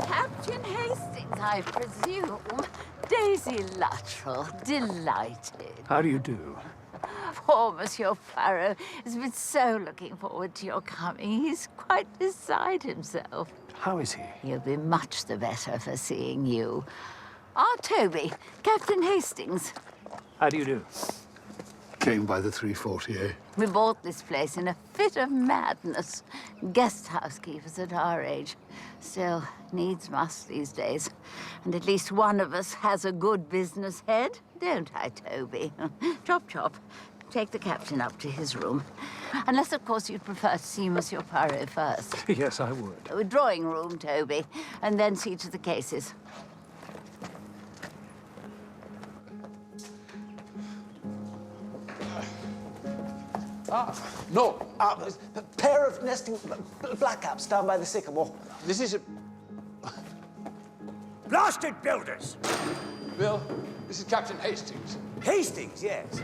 Captain Hastings, I presume. Daisy Luttrell, delighted. How do you do? Poor Monsieur Poirot has been so looking forward to your coming. He's quite beside himself. How is he? He'll be much the better for seeing you. Toby, Captain Hastings. How do you do? Came by the 340, eh? We bought this place in a fit of madness. Guest housekeepers at our age. Still, needs must these days. And at least one of us has a good business head, don't I, Toby? Chop, chop. Take the captain up to his room. Unless, of course, you'd prefer to see Monsieur Poirot first. Yes, I would. A drawing room, Toby, and then see to the cases. No. A pair of nesting blackcaps down by the sycamore. This is a... Blasted builders! Bill, this is Captain Hastings. Hastings, yes.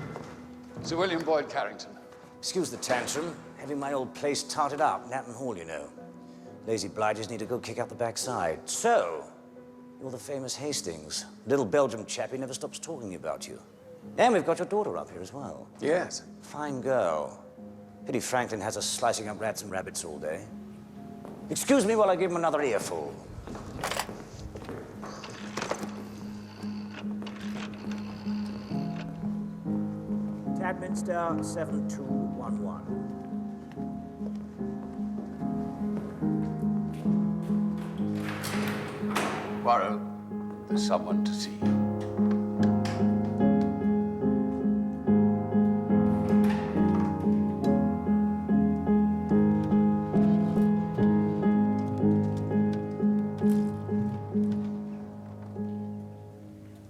Sir William Boyd Carrington. Excuse the tantrum. Having my old place tarted up, Natton Hall, you know. Lazy blighters need to go kick out the backside. So, you're the famous Hastings. Little Belgian chap who never stops talking about you. And we've got your daughter up here as well. Yes. Fine girl. Pity Franklin has us slicing up rats and rabbits all day. Excuse me while I give him another earful. Tadminster 7211. Poirot, there's someone to see you.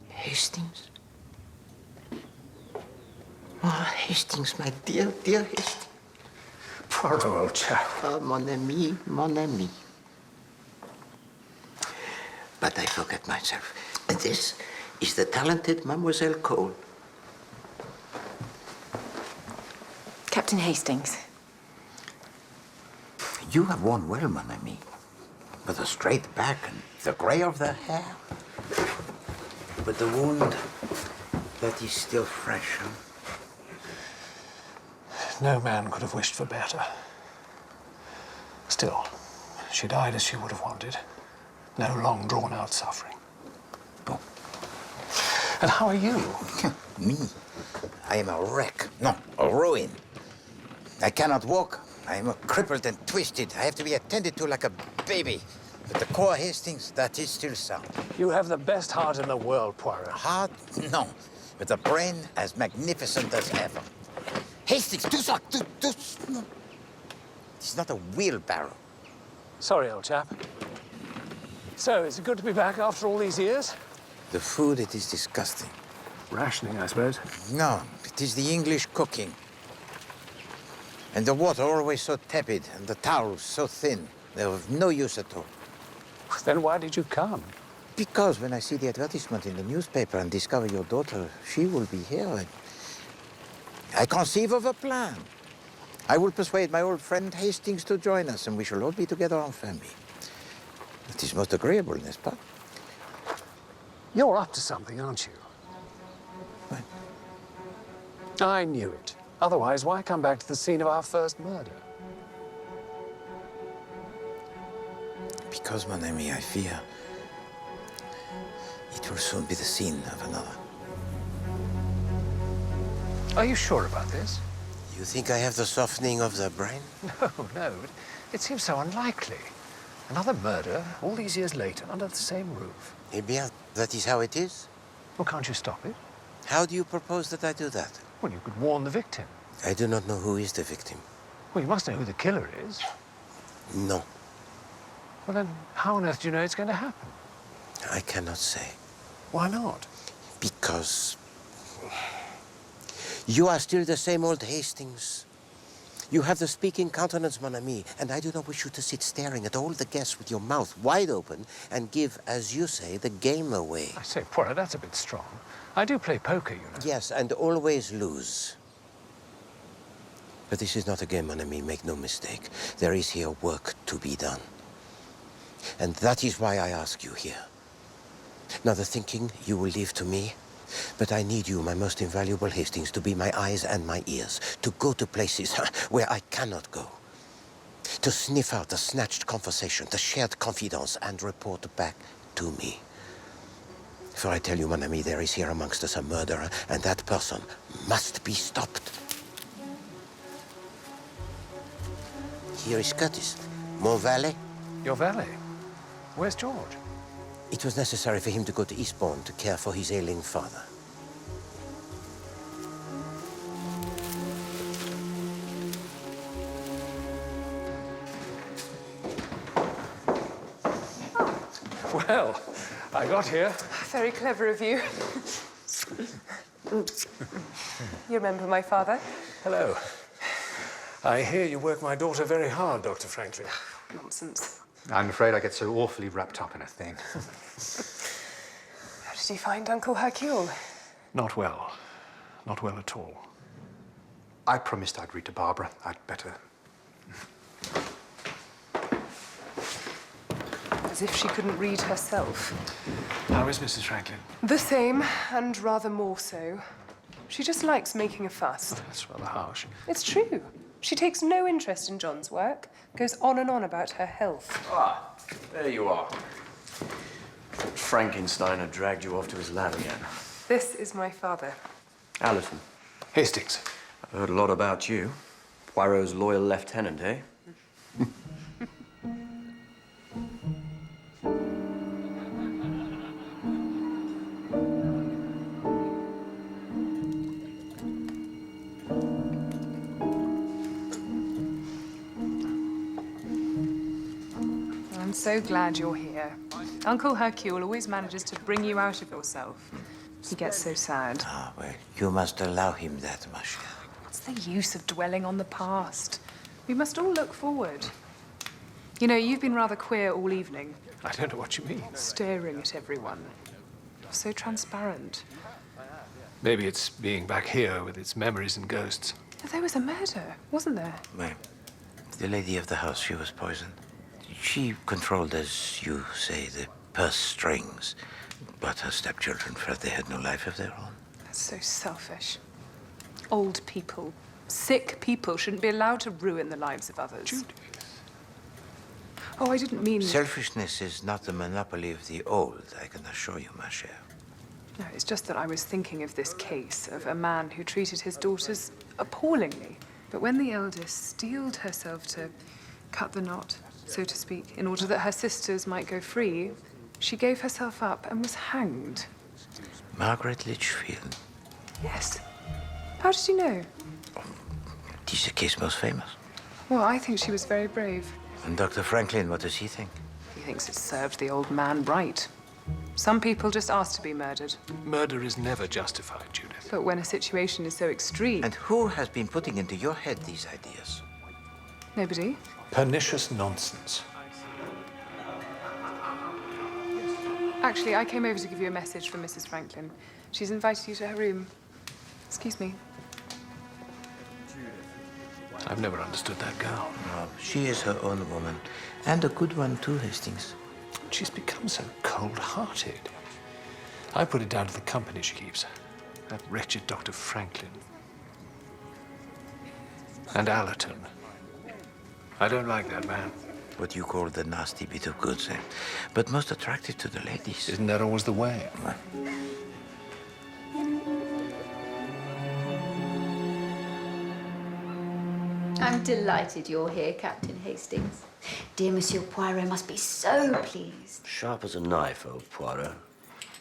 Hastings? Oh, Hastings, my dear, dear Hastings. Poirot, old chap. Oh, mon ami, mon ami. But I forget myself. This is the talented Mademoiselle Cole. Captain Hastings. You have worn well, mon ami. With a straight back and the gray of the hair. But the wound, that is still fresh, huh? No man could have wished for better. Still, she died as she would have wanted. No long drawn-out suffering. Oh. And how are you? Me? I am a wreck. No, a ruin. I cannot walk. I am crippled and twisted. I have to be attended to like a baby. But the core Hastings, that is still sound. You have the best heart in the world, Poirot. Heart? No. But a brain as magnificent as ever. Hastings, do so. No. It's not a wheelbarrow. Sorry, old chap. So, is it good to be back after all these years? The food, it is disgusting. Rationing, I suppose. No, it is the English cooking. And the water always so tepid, and the towels so thin. They're of no use at all. Then why did you come? Because when I see the advertisement in the newspaper and discover your daughter, she will be here, I conceive of a plan. I will persuade my old friend Hastings to join us, and we shall all be together en famille. It is most agreeable, n'est-ce pas? You're up to something, aren't you? What? I knew it. Otherwise, why come back to the scene of our first murder? Because, mon ami, I fear it will soon be the scene of another. Are you sure about this? You think I have the softening of the brain? No. It seems so unlikely. Another murder, all these years later, under the same roof. Eh bien, that is how it is. Well, can't you stop it? How do you propose that I do that? Well, you could warn the victim. I do not know who is the victim. Well, you must know who the killer is. No, Well, then, how on earth do you know it's going to happen? I cannot say. Why not? Because you are still the same old Hastings. You have the speaking countenance, mon ami, and I do not wish you to sit staring at all the guests with your mouth wide open and give, as you say, the game away. I say, Poirot, that's a bit strong. I do play poker, you know. Yes, and always lose. But this is not a game, mon ami, make no mistake. There is here work to be done. And that is why I ask you here. Now, the thinking you will leave to me, but I need you, my most invaluable Hastings, to be my eyes and my ears, to go to places where I cannot go, to sniff out the snatched conversation, the shared confidence, and report back to me. For I tell you, mon ami, there is here amongst us a murderer, and that person must be stopped. Here is Curtis, mon valet. Your valet? Where's George? It was necessary for him to go to Eastbourne to care for his ailing father. Well, I got here. Very clever of you. You remember my father? Hello. I hear you work my daughter very hard, Dr. Franklin. Nonsense. I'm afraid I get so awfully wrapped up in a thing. How did you find Uncle Hercule? Not well. Not well at all. I promised I'd read to Barbara. I'd better. As if she couldn't read herself. How is Mrs. Franklin? The same, and rather more so. She just likes making a fuss. That's rather harsh. It's true. She takes no interest in John's work, goes on and on about her health. Ah, there you are. Frankenstein had dragged you off to his lab again. This is my father. Allerton. Hastings. I've heard a lot about you. Poirot's loyal lieutenant, eh? I'm so glad you're here. Uncle Hercule always manages to bring you out of yourself. He gets so sad. Ah, well, you must allow him that, ma chère. What's the use of dwelling on the past? We must all look forward. You know, you've been rather queer all evening, I don't know what you mean. staring at everyone. So transparent. Maybe it's being back here with its memories and ghosts. There was a murder, wasn't there? Well, the lady of the house, she was poisoned. She controlled, as you say, the purse strings. But her stepchildren felt they had no life of their own. That's so selfish. Old people, sick people shouldn't be allowed to ruin the lives of others. Judith. Oh, I didn't mean... Selfishness is not the monopoly of the old, I can assure you, ma chère. No, it's just that I was thinking of this case of a man who treated his daughters appallingly. But when the eldest steeled herself to cut the knot, so to speak, in order that her sisters might go free, she gave herself up and was hanged. Margaret Litchfield. Yes. How did you know? It is the case most famous. Well, I think she was very brave. And Dr. Franklin, what does he think? He thinks it served the old man right. Some people just ask to be murdered. Murder is never justified, Judith. But when a situation is so extreme... And who has been putting into your head these ideas? Nobody? Pernicious nonsense. Actually, I came over to give you a message from Mrs. Franklin. She's invited you to her room. Excuse me. I've never understood that girl. No, she is her own woman. And a good one, too, Hastings. She's become so cold-hearted. I put it down to the company she keeps. That wretched Dr. Franklin. And Allerton. I don't like that man. What you call the nasty bit of goods, eh? But most attractive to the ladies. Isn't that always the way? I'm delighted you're here, Captain Hastings. Dear Monsieur Poirot must be so pleased. Sharp as a knife, old Poirot.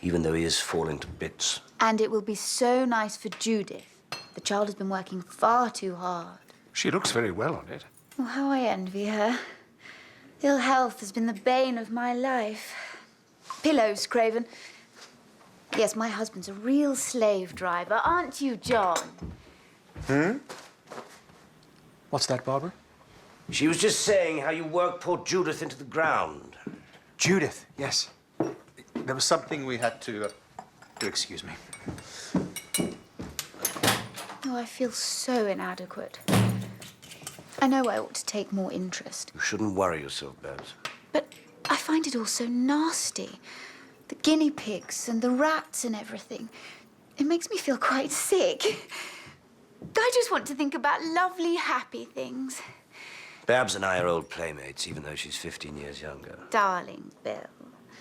Even though he is falling to bits. And it will be so nice for Judith. The child has been working far too hard. She looks very well on it. Oh, how I envy her. Ill health has been the bane of my life. Pillows, Craven. Yes, my husband's a real slave driver, aren't you, John? What's that, Barbara? She was just saying how you worked poor Judith into the ground. Judith, yes. There was something we had to excuse me. Oh, I feel so inadequate. I know I ought to take more interest. You shouldn't worry yourself, Babs. But I find it all so nasty. The guinea pigs and the rats and everything. It makes me feel quite sick. I just want to think about lovely, happy things. Babs and I are old playmates, even though she's 15 years younger. Darling Bill.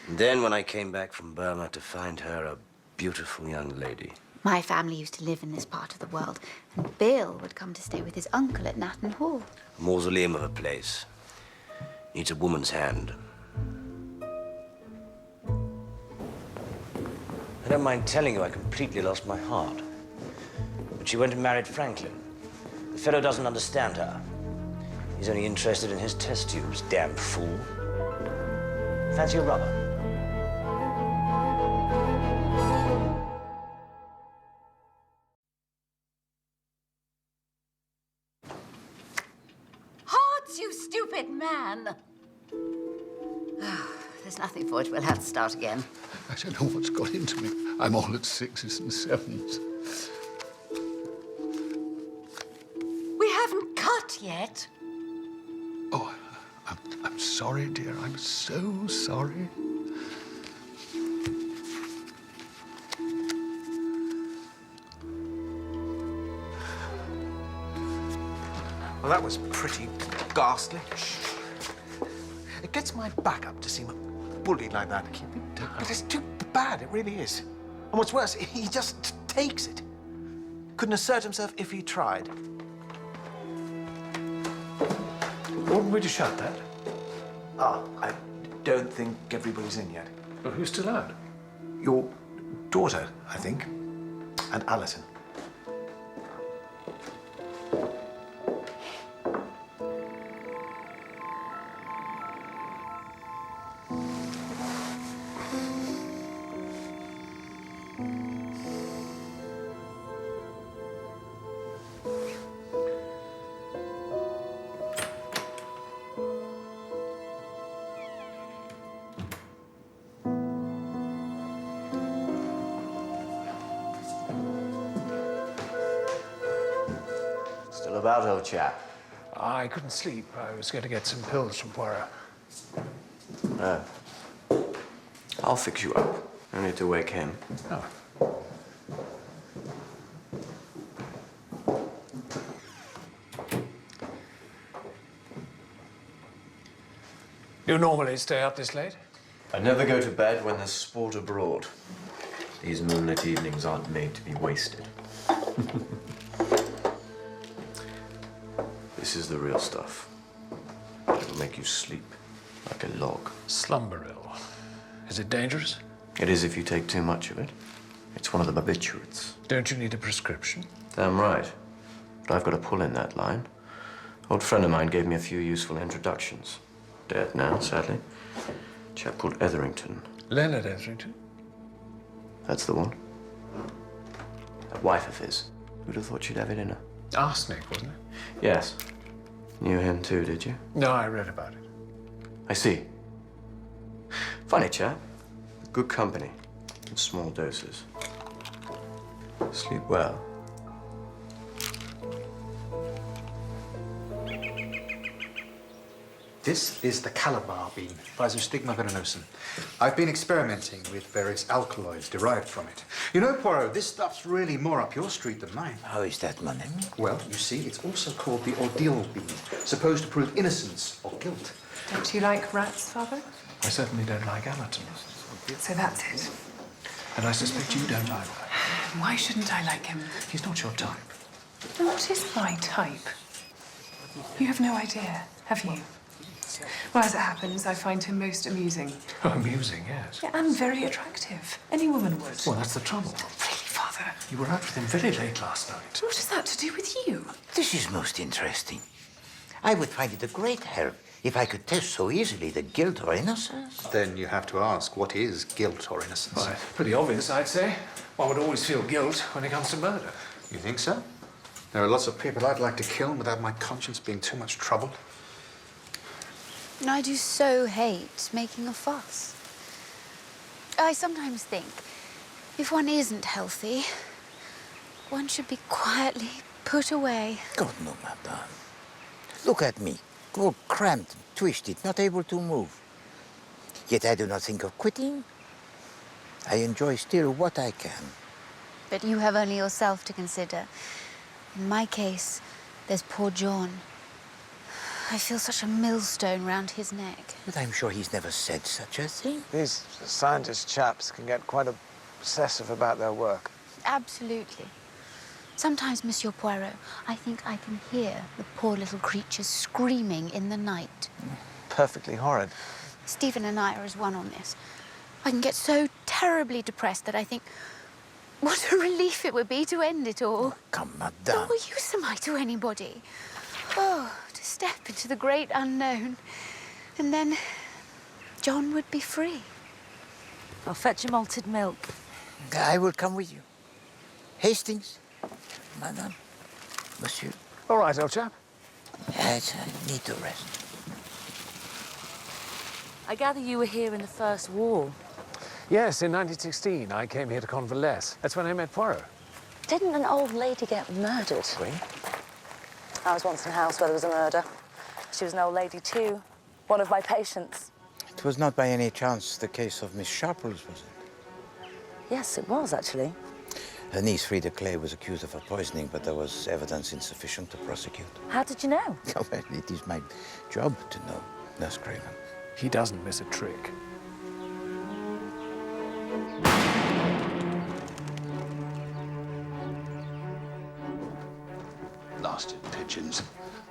And then when I came back from Burma to find her a beautiful young lady. My family used to live in this part of the world, and Bill would come to stay with his uncle at Natton Hall. A mausoleum of a place. Needs a woman's hand. I don't mind telling you I completely lost my heart. But she went and married Franklin. The fellow doesn't understand her. He's only interested in his test tubes, damn fool. Fancy a rubber? Hearts, you stupid man! There's nothing for it. We'll have to start again. I don't know what's got into me. I'm all at 6s and 7s. We haven't cut yet. Oh, I'm sorry, dear. I'm so sorry. Well, that was pretty ghastly. It gets my back up to see him bullied like that. Keep it down. But it's too bad, it really is. And what's worse, he just takes it. Couldn't assert himself if he tried. Oughtn't we to shut that? Ah, I don't think everybody's in yet. Well, who's still out? Your daughter, I think, and Alison. Still about, old chap? I couldn't sleep. I was going to get some pills from Poirot. Oh. I'll fix you up. No need to wake him. Oh. You normally stay up this late? I never go to bed when there's sport abroad. These moonlit evenings aren't made to be wasted. This is the real stuff. It'll make you sleep like a log. Slumberil. Is it dangerous? It is if you take too much of it. It's one of the barbiturates. Don't you need a prescription? Damn right. But I've got a pull in that line. Old friend of mine gave me a few useful introductions. Dead now, sadly. Chap called Etherington. Leonard Etherington? That's the one. That wife of his. Who'd have thought she'd have it in her? Arsenic, wasn't it? Yes. Knew him too, did you? No, I read about it. I see. Funny chap. Good company. In small doses. Sleep well. This is the calabar bean, Physostigma venenosum. I've been experimenting with various alkaloids derived from it. You know, Poirot, this stuff's really more up your street than mine. How is that, mon ami? Well, you see, it's also called the ordeal bean, supposed to prove innocence or guilt. Don't you like rats, Father? I certainly don't like Allerton. So that's it. And I suspect you don't either. Why shouldn't I like him? He's not your type. Then what is my type? You have no idea, have you? Well, as it happens, I find him most amusing. Oh, amusing, yes. Yeah, and very attractive. Any woman would. Well, that's the trouble. Really, Father? You were out with him very late last night. What has that to do with you? This is most interesting. I would find it a great help if I could test so easily the guilt or innocence. Then you have to ask, what is guilt or innocence? Well, pretty obvious, I'd say. One would always feel guilt when it comes to murder. You think so? There are lots of people I'd like to kill without my conscience being too much trouble. I do so hate making a fuss. I sometimes think if one isn't healthy, one should be quietly put away. God, no, madame. Look at me, all cramped, twisted, not able to move. Yet I do not think of quitting. I enjoy still what I can. But you have only yourself to consider. In my case, there's poor John. I feel such a millstone round his neck. But I'm sure he's never said such a thing. These scientist chaps can get quite obsessive about their work. Absolutely. Sometimes, Monsieur Poirot, I think I can hear the poor little creatures screaming in the night. Perfectly horrid. Stephen and I are as one on this. I can get so terribly depressed that I think, what a relief it would be to end it all. Come, madame. What use am I to anybody? Oh, to step into the great unknown. And then John would be free. I'll fetch you malted milk. I will come with you. Hastings, madame, monsieur. All right, old chap. Yes, I need to rest. I gather you were here in the First War. Yes, in 1916, I came here to convalesce. That's when I met Poirot. Didn't an old lady get murdered? Oui. I was once in a house where there was a murder. She was an old lady too. One of my patients. It was not by any chance the case of Miss Sharples, was it? Yes, it was, actually. Her niece, Frida Clay, was accused of her poisoning, but there was evidence insufficient to prosecute. How did you know? Oh, well, it is my job to know, Nurse Craven. He doesn't miss a trick. Blasted pigeons.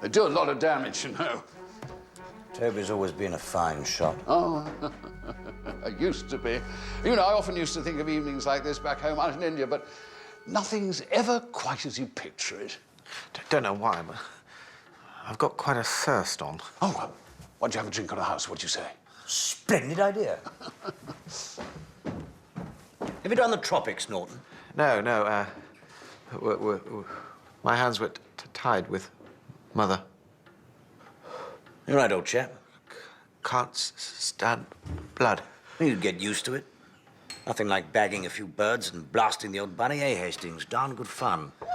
They do a lot of damage, you know. Toby's always been a fine shot. Oh, I used to be. You know, I often used to think of evenings like this back home out in India, but nothing's ever quite as you picture it. Don't know why, but I've got quite a thirst on. Oh, well, why'd you have a drink on the house? What'd you say? Splendid idea. Have you done the tropics, Norton? No, my hands were tied with Mother. You're right, old chap. Can't stand blood. You'd get used to it. Nothing like bagging a few birds and blasting the old bunny, eh, Hastings? Darn good fun. I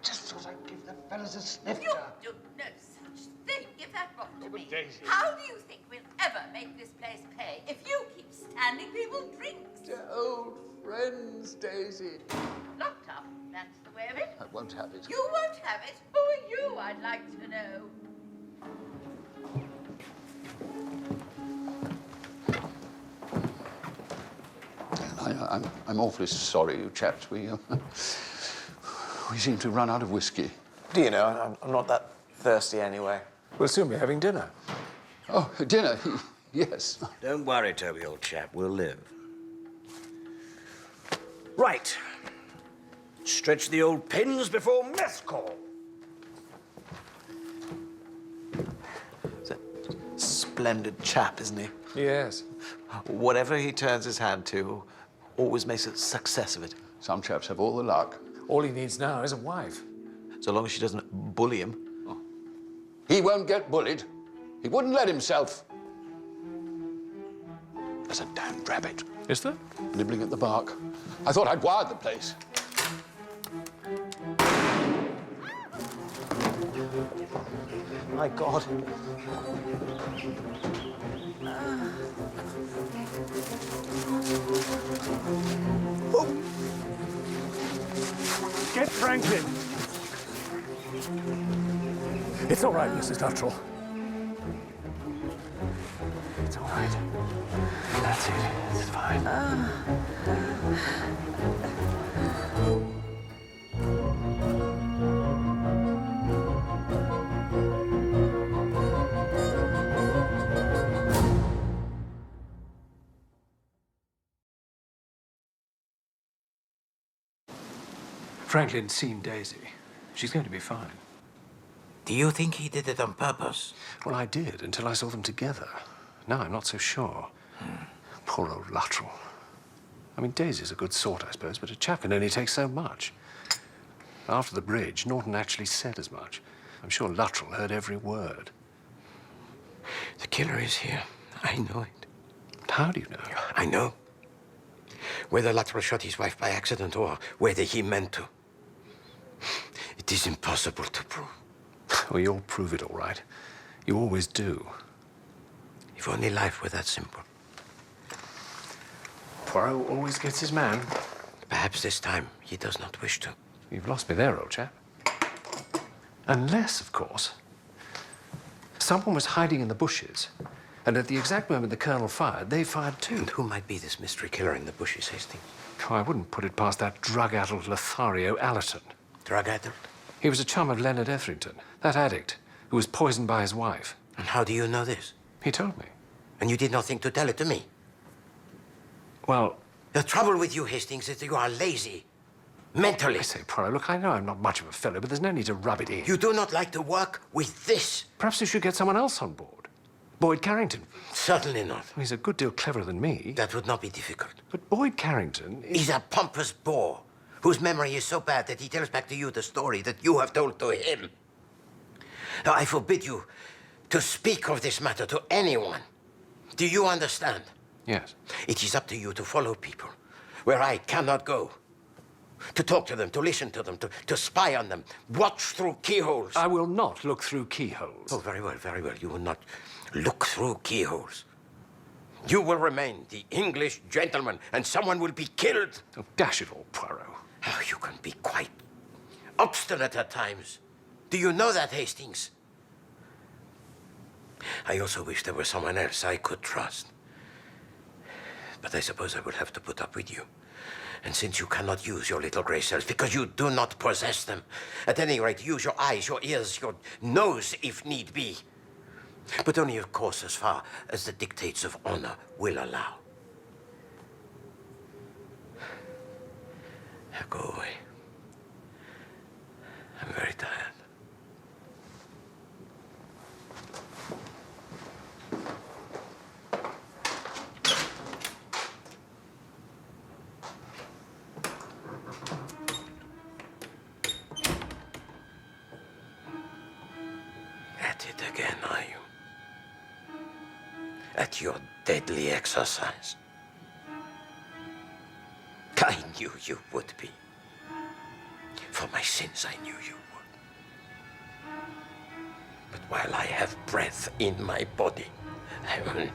just thought I'd give the fellas a sniff. You do no such thing. Give that book to me. How do you think we'll ever make this place pay if you keep standing people drinks? They're old friends, Daisy. Locked up, that's the way of it. I won't have it. You won't have it. Who are you, I'd like to know? I'm awfully sorry, you chaps. We seem to run out of whiskey. Do you know, I'm not that thirsty anyway. We'll soon be having dinner. Oh, dinner? Yes. Don't worry, Toby, old chap. We'll live. Right. Stretch the old pins before mess call. He's a splendid chap, isn't he? Yes. Whatever he turns his hand to, always makes a success of it. Some chaps have all the luck. All he needs now is a wife. So long as she doesn't bully him. Oh. He won't get bullied. He wouldn't let himself. There's a damned rabbit. Is there? Nibbling at the bark. I thought I'd wired the place. My God. Get Franklin. It's all right, Mrs. Luttrell. It's all right. That's it. It's fine. Franklin's seen Daisy. She's going to be fine. Do you think he did it on purpose? Well, I did, until I saw them together. Now I'm not so sure. Poor old Luttrell. I mean, Daisy's a good sort, I suppose, but a chap can only take so much. After the bridge, Norton actually said as much. I'm sure Luttrell heard every word. The killer is here. I know it. How do you know? I know. Whether Luttrell shot his wife by accident or whether he meant to. It is impossible to prove. Well, you'll prove it all right. You always do. If only life were that simple. Poirot always gets his man. Perhaps this time he does not wish to. You've lost me there, old chap. Unless, of course, someone was hiding in the bushes, and at the exact moment the Colonel fired, they fired too. And who might be this mystery killer in the bushes, Hastings? Oh, I wouldn't put it past that drug-addled Lothario Allerton. Drug-addled? He was a chum of Leonard Etherington, that addict who was poisoned by his wife. And how do you know this? He told me. And you did not think to tell it to me? Well... The trouble with you, Hastings, is that you are lazy. Mentally. I say, Poirot, look, I know I'm not much of a fellow, but there's no need to rub it in. You do not like to work with this. Perhaps we should get someone else on board. Boyd Carrington. Certainly not. He's a good deal cleverer than me. That would not be difficult. But Boyd Carrington is... He's a pompous bore whose memory is so bad that he tells back to you the story that you have told to him. Now, I forbid you to speak of this matter to anyone. Do you understand? Yes. It is up to you to follow people where I cannot go. To talk to them, to listen to them, to spy on them, watch through keyholes. I will not look through keyholes. Oh, very well, very well. You will not look through keyholes. You will remain the English gentleman, and someone will be killed. Oh, dash it all, Poirot. Oh, you can be quite obstinate at times. Do you know that, Hastings? I also wish there was someone else I could trust. But I suppose I will have to put up with you. And since you cannot use your little grey cells, because you do not possess them, at any rate, use your eyes, your ears, your nose, if need be. But only, of course, as far as the dictates of honor will allow. Now go away. I'm very tired. At it again, are you? At your deadly exercise? I knew you would be. For my sins, I knew you would. But while I have breath in my body, I will...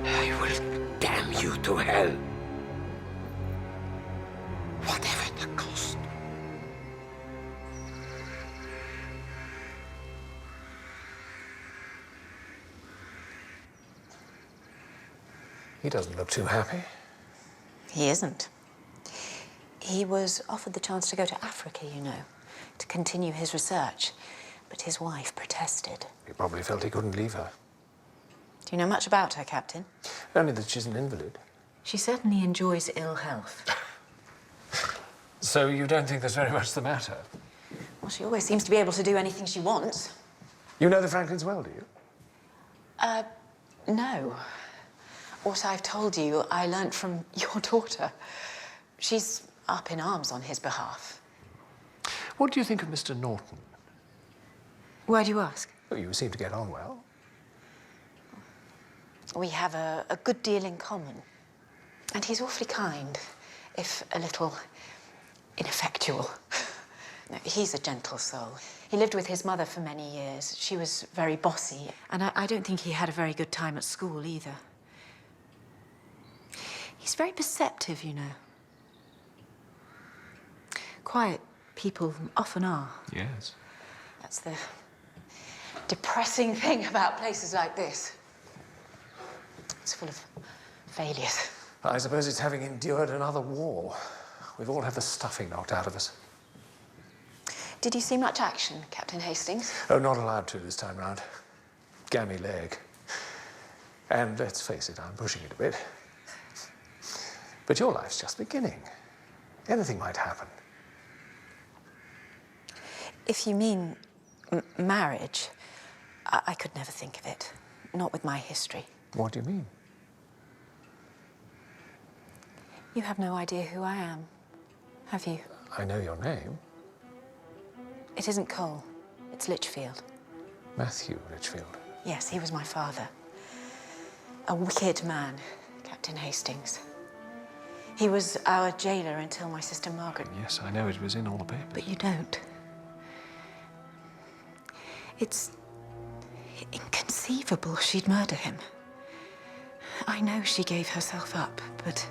I will damn you to hell. Whatever the cost. He doesn't look too happy. He isn't. He was offered the chance to go to Africa, you know, to continue his research. But his wife protested. He probably felt he couldn't leave her. Do you know much about her, Captain? Only that she's an invalid. She certainly enjoys ill health. So you don't think there's very much the matter? Well, she always seems to be able to do anything she wants. You know the Franklins well, do you? No. What I've told you, I learnt from your daughter. She's up in arms on his behalf. What do you think of Mr. Norton? Why do you ask? Well, you seem to get on well. We have a good deal in common. And he's awfully kind, if a little ineffectual. No, he's a gentle soul. He lived with his mother for many years. She was very bossy, and I don't think he had a very good time at school either. He's very perceptive, you know. Quiet people often are. Yes. That's the depressing thing about places like this. It's full of failures. I suppose it's having endured another war. We've all had the stuffing knocked out of us. Did you see much action, Captain Hastings? Oh, not allowed to this time round. Gammy leg. And let's face it, I'm pushing it a bit. But your life's just beginning. Anything might happen. If you mean marriage, I could never think of it. Not with my history. What do you mean? You have no idea who I am, have you? I know your name. It isn't Cole. It's Litchfield. Matthew Litchfield. Yes, he was my father. A wicked man, Captain Hastings. He was our jailer until my sister Margaret... Yes, I know it was in all the papers. But you don't. It's inconceivable she'd murder him. I know she gave herself up, but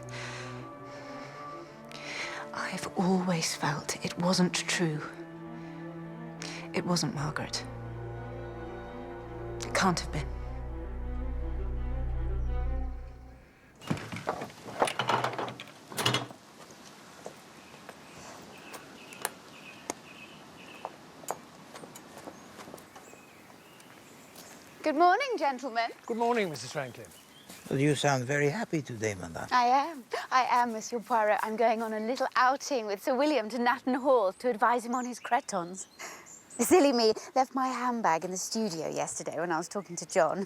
I've always felt it wasn't true. It wasn't Margaret. It can't have been. Good morning, gentlemen. Good morning, Mrs. Franklin. Well, you sound very happy today, madame. I am, Monsieur Poirot. I'm going on a little outing with Sir William to Natton Hall to advise him on his cretons. Silly me, left my handbag in the studio yesterday when I was talking to John.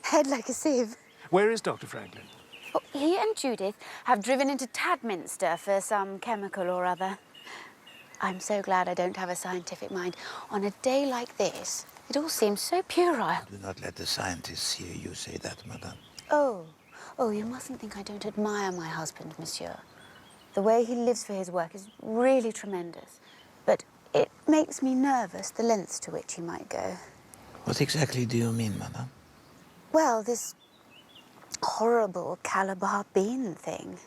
Head like a sieve. Where is Dr. Franklin? Oh, he and Judith have driven into Tadminster for some chemical or other. I'm so glad I don't have a scientific mind. On a day like this, it all seems so puerile. Do not let the scientists hear you say that, madame. Oh, you mustn't think I don't admire my husband, monsieur. The way he lives for his work is really tremendous. But it makes me nervous, the lengths to which he might go. What exactly do you mean, madame? Well, this horrible Calabar bean thing.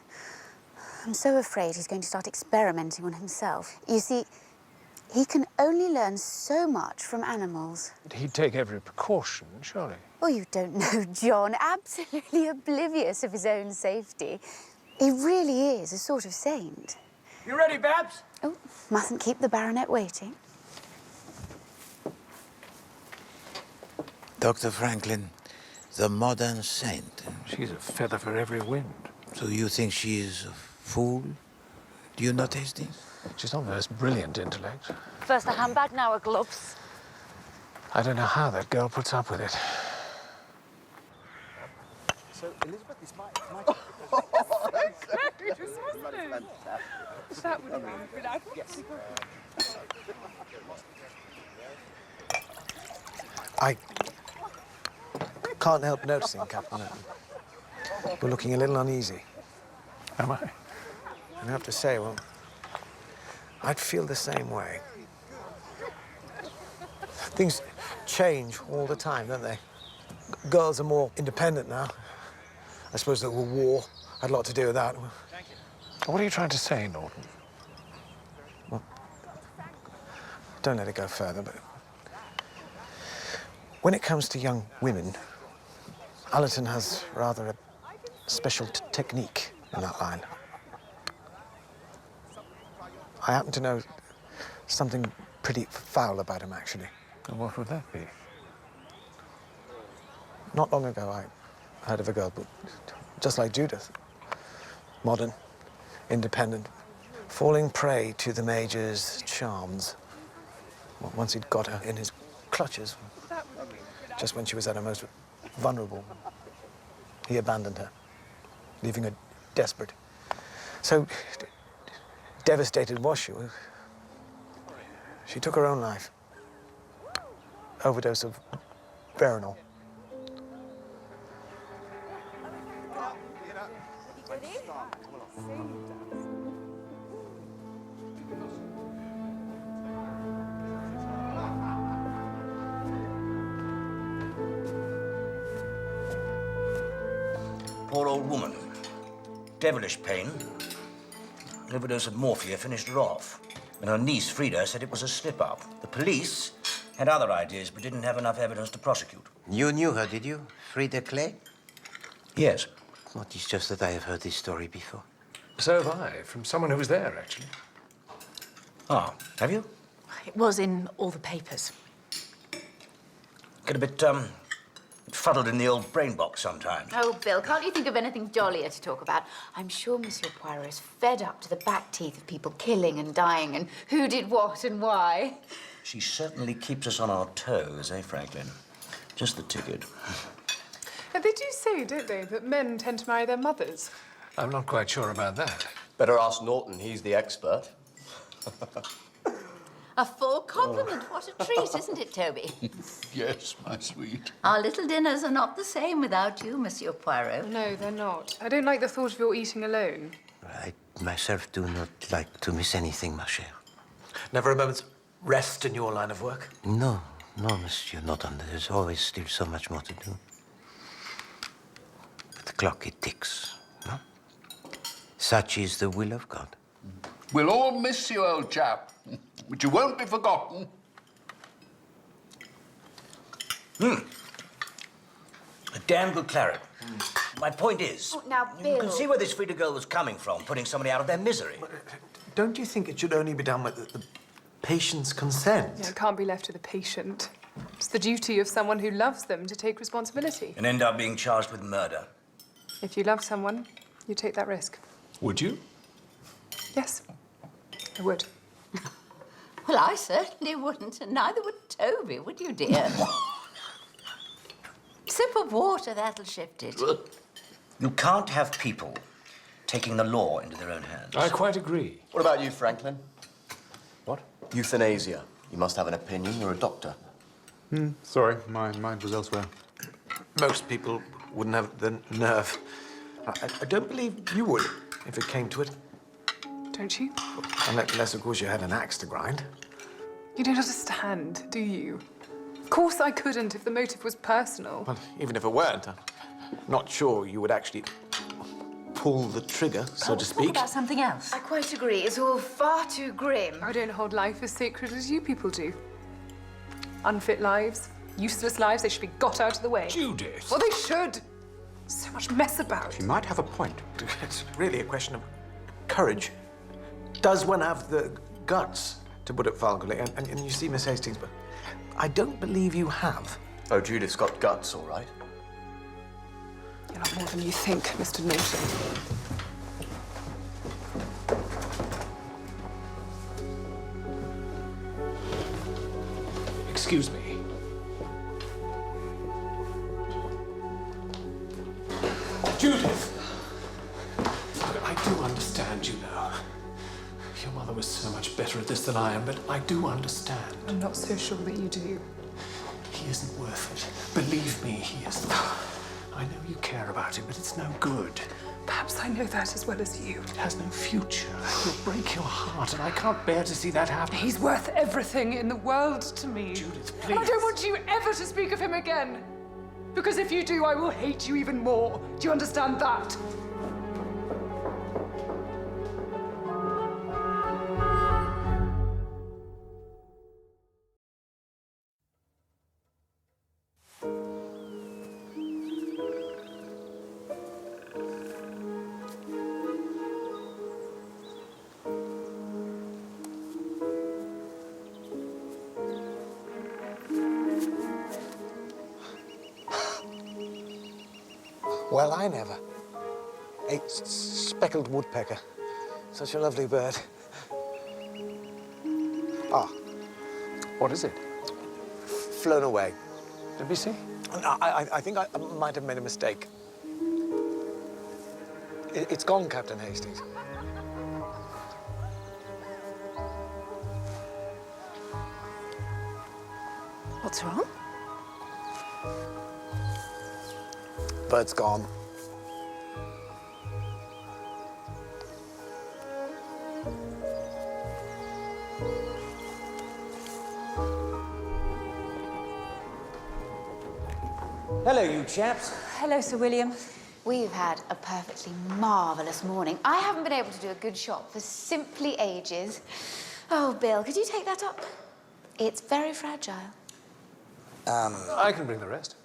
I'm so afraid he's going to start experimenting on himself. You see, he can only learn so much from animals. He'd take every precaution, surely. Oh, you don't know John. Absolutely oblivious of his own safety. He really is a sort of saint. You ready, Babs? Oh, mustn't keep the baronet waiting. Dr. Franklin, the modern saint. She's a feather for every wind. So you think she is a fool? Do you not, Hastings? She's not the most brilliant intellect. First a handbag, now a gloves. I don't know how that girl puts up with it. So, Elizabeth, this might That would have been Yes. I can't help noticing, Captain. We're looking a little uneasy. Am I? I have to say, well, I'd feel the same way. Things change all the time, don't they? Girls are more independent now. I suppose the war had a lot to do with that. What are you trying to say, Norton? Well, don't let it go further, but when it comes to young women, Allerton has rather a special technique in that line. I happen to know something pretty foul about him, actually. And what would that be? Not long ago, I heard of a girl, but just like Judith. Modern, independent, falling prey to the Major's charms. Once he'd got her in his clutches, just when she was at her most vulnerable, he abandoned her, leaving her desperate. So devastated was she. She took her own life. Overdose of Veronal. Poor old woman. Devilish pain. An overdose of morphia finished her off. And her niece, Frida, said it was a slip-up. The police had other ideas, but didn't have enough evidence to prosecute. You knew her, did you? Frida Clay? Yes. Well, it's just that I have heard this story before. So have I, from someone who was there, actually. Ah, have you? It was in all the papers. Get a bit, fuddled in the old brain box sometimes. Oh, Bill, can't you think of anything jollier to talk about? I'm sure Monsieur Poirot is fed up to the back teeth of people killing and dying and who did what and why. She certainly keeps us on our toes, eh, Franklin? Just the ticket. They do say, don't they, that men tend to marry their mothers. I'm not quite sure about that. Better ask Norton, he's the expert. A full compliment. What a treat, isn't it, Toby? Yes, my sweet. Our little dinners are not the same without you, Monsieur Poirot. No, they're not. I don't like the thought of your eating alone. I myself do not like to miss anything, ma chère. Never a moment's rest in your line of work? No, Monsieur Norton. There's always still so much more to do. But the clock, it ticks, no? Such is the will of God. We'll all miss you, old chap, but you won't be forgotten. A damn good claret. My point is, Oh, now, you Bill. can see where this Frida girl was coming from, putting somebody out of their misery. Don't you think it should only be done with the patient's consent? Yeah, it can't be left to the patient. It's the duty of someone who loves them to take responsibility. And end up being charged with murder. If you love someone, you take that risk. Would you? Yes, I would. Well, I certainly wouldn't, and neither would Toby, would you, dear? Sip of water, that'll shift it. You can't have people taking the law into their own hands. I quite agree. What about you, Franklin? What? Euthanasia. You must have an opinion. You're a doctor. Sorry, my mind was elsewhere. Most people wouldn't have the nerve. I don't believe you would, if it came to it. Don't you? Unless, of course, you had an axe to grind. You don't understand, do you? Of course I couldn't if the motive was personal. Well, even if it weren't, I'm not sure you would actually pull the trigger, so to speak. Talk about something else. I quite agree. It's all far too grim. I don't hold life as sacred as you people do. Unfit lives, useless lives, they should be got out of the way. Judith! Well, they should. So much mess about. She might have a point. It's really a question of courage. Does one have the guts, to put it vulgarly? And you see, Miss Hastings, but I don't believe you have. Oh, Judith's got guts, all right. You're not more than you think, Mr. Norton. Excuse me. Judith! I do understand, you know. Your mother was so much better at this than I am, but I do understand. I'm not so sure that you do. He isn't worth it. Believe me, he isn't. I know you care about him, but it's no good. Perhaps I know that as well as you. It has no future. He'll break your heart, and I can't bear to see that happen. He's worth everything in the world to me. Judith, please. And I don't want you ever to speak of him again. Because if you do, I will hate you even more. Do you understand that? Well, I never. A speckled woodpecker. Such a lovely bird. Ah. What is it? Flown away. Let me see. I think I might have made a mistake. It's gone, Captain Hastings. What's wrong? Bird's gone. Hello, you chaps. Hello, Sir William. We've had a perfectly marvellous morning. I haven't been able to do a good shot for simply ages. Oh, Bill, could you take that up? It's very fragile. I can bring the rest.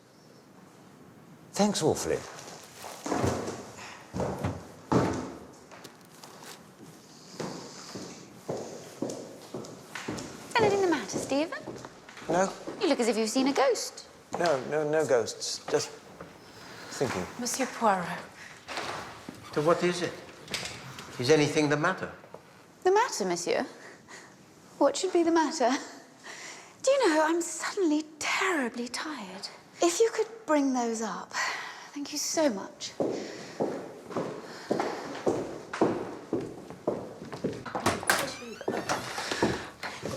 Thanks awfully. Anything the matter, Stephen? No? You look as if you've seen a ghost. No ghosts. Just thinking. Monsieur Poirot. So what is it? Is anything the matter? The matter, monsieur? What should be the matter? Do you know, I'm suddenly terribly tired. If you could bring those up. Thank you so much.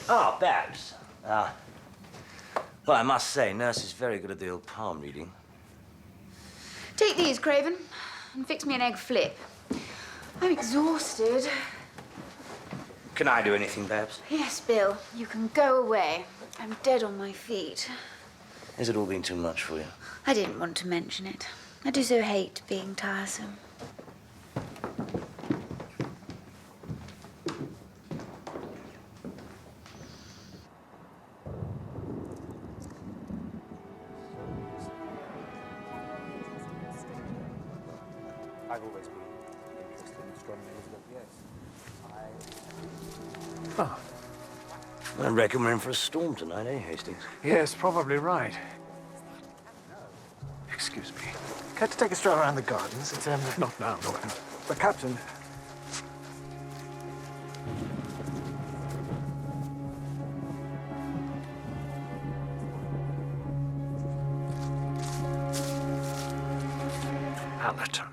Ah, Babs. Well, I must say, Nurse is very good at the old palm reading. Take these, Craven, and fix me an egg flip. I'm exhausted. Can I do anything, Babs? Yes, Bill, you can go away. I'm dead on my feet. Has it all been too much for you? I didn't want to mention it. I do so hate being tiresome. I've always been interested in astronomy, Elizabeth, yes. Oh. I reckon we're in for a storm tonight, eh, Hastings? Yes, probably right. Excuse me. Care to take a stroll around the gardens? It's, Not now, Lord. But, Captain, Allerton.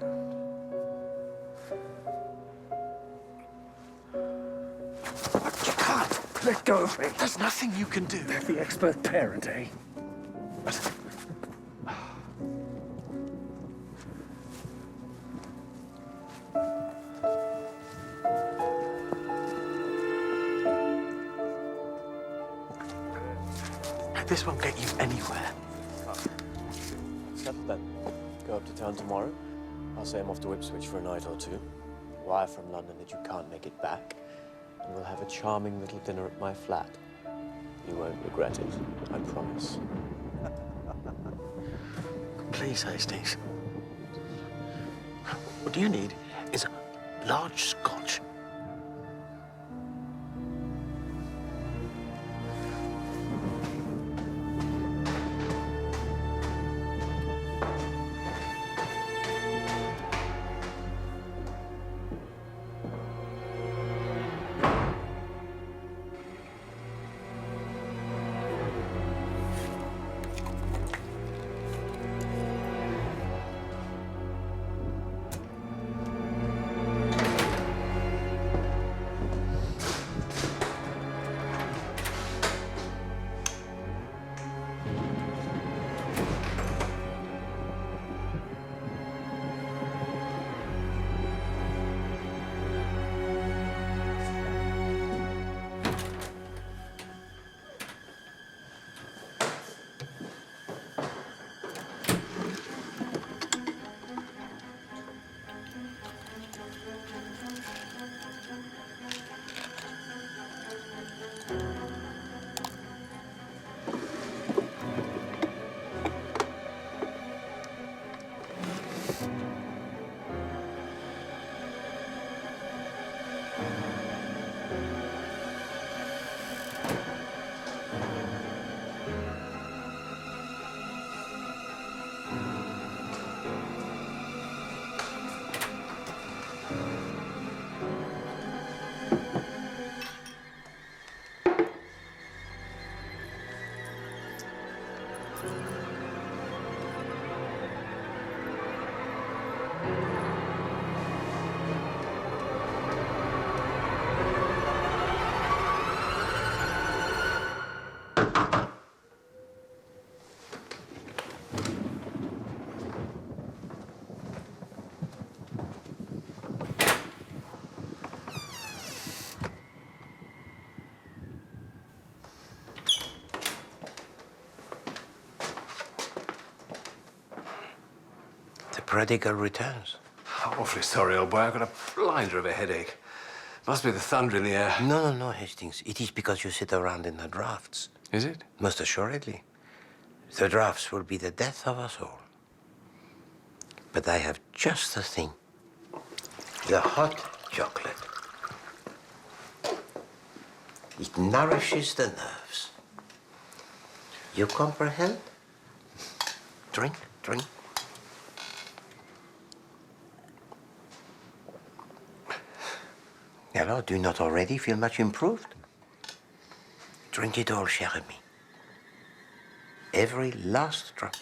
you can't. Let go of me. There's nothing you can do. The expert parent, eh? This won't get you anywhere. Settle then. Go up to town tomorrow. I'll say I'm off to Ipswich for a night or two. Wire from London that you can't make it back. And we'll have a charming little dinner at my flat. You won't regret it, I promise. Please, Hastings. What you need is a large scotch. Prodigal returns. Awfully sorry, old boy. I've got a blinder of a headache. Must be the thunder in the air. No, Hastings. It is because you sit around in the drafts. Is it? Most assuredly. The drafts will be the death of us all. But I have just the thing. The hot chocolate. It nourishes the nerves. You comprehend? Drink, drink. Hello, do you not already feel much improved? Drink it all, cher ami. Every last drop.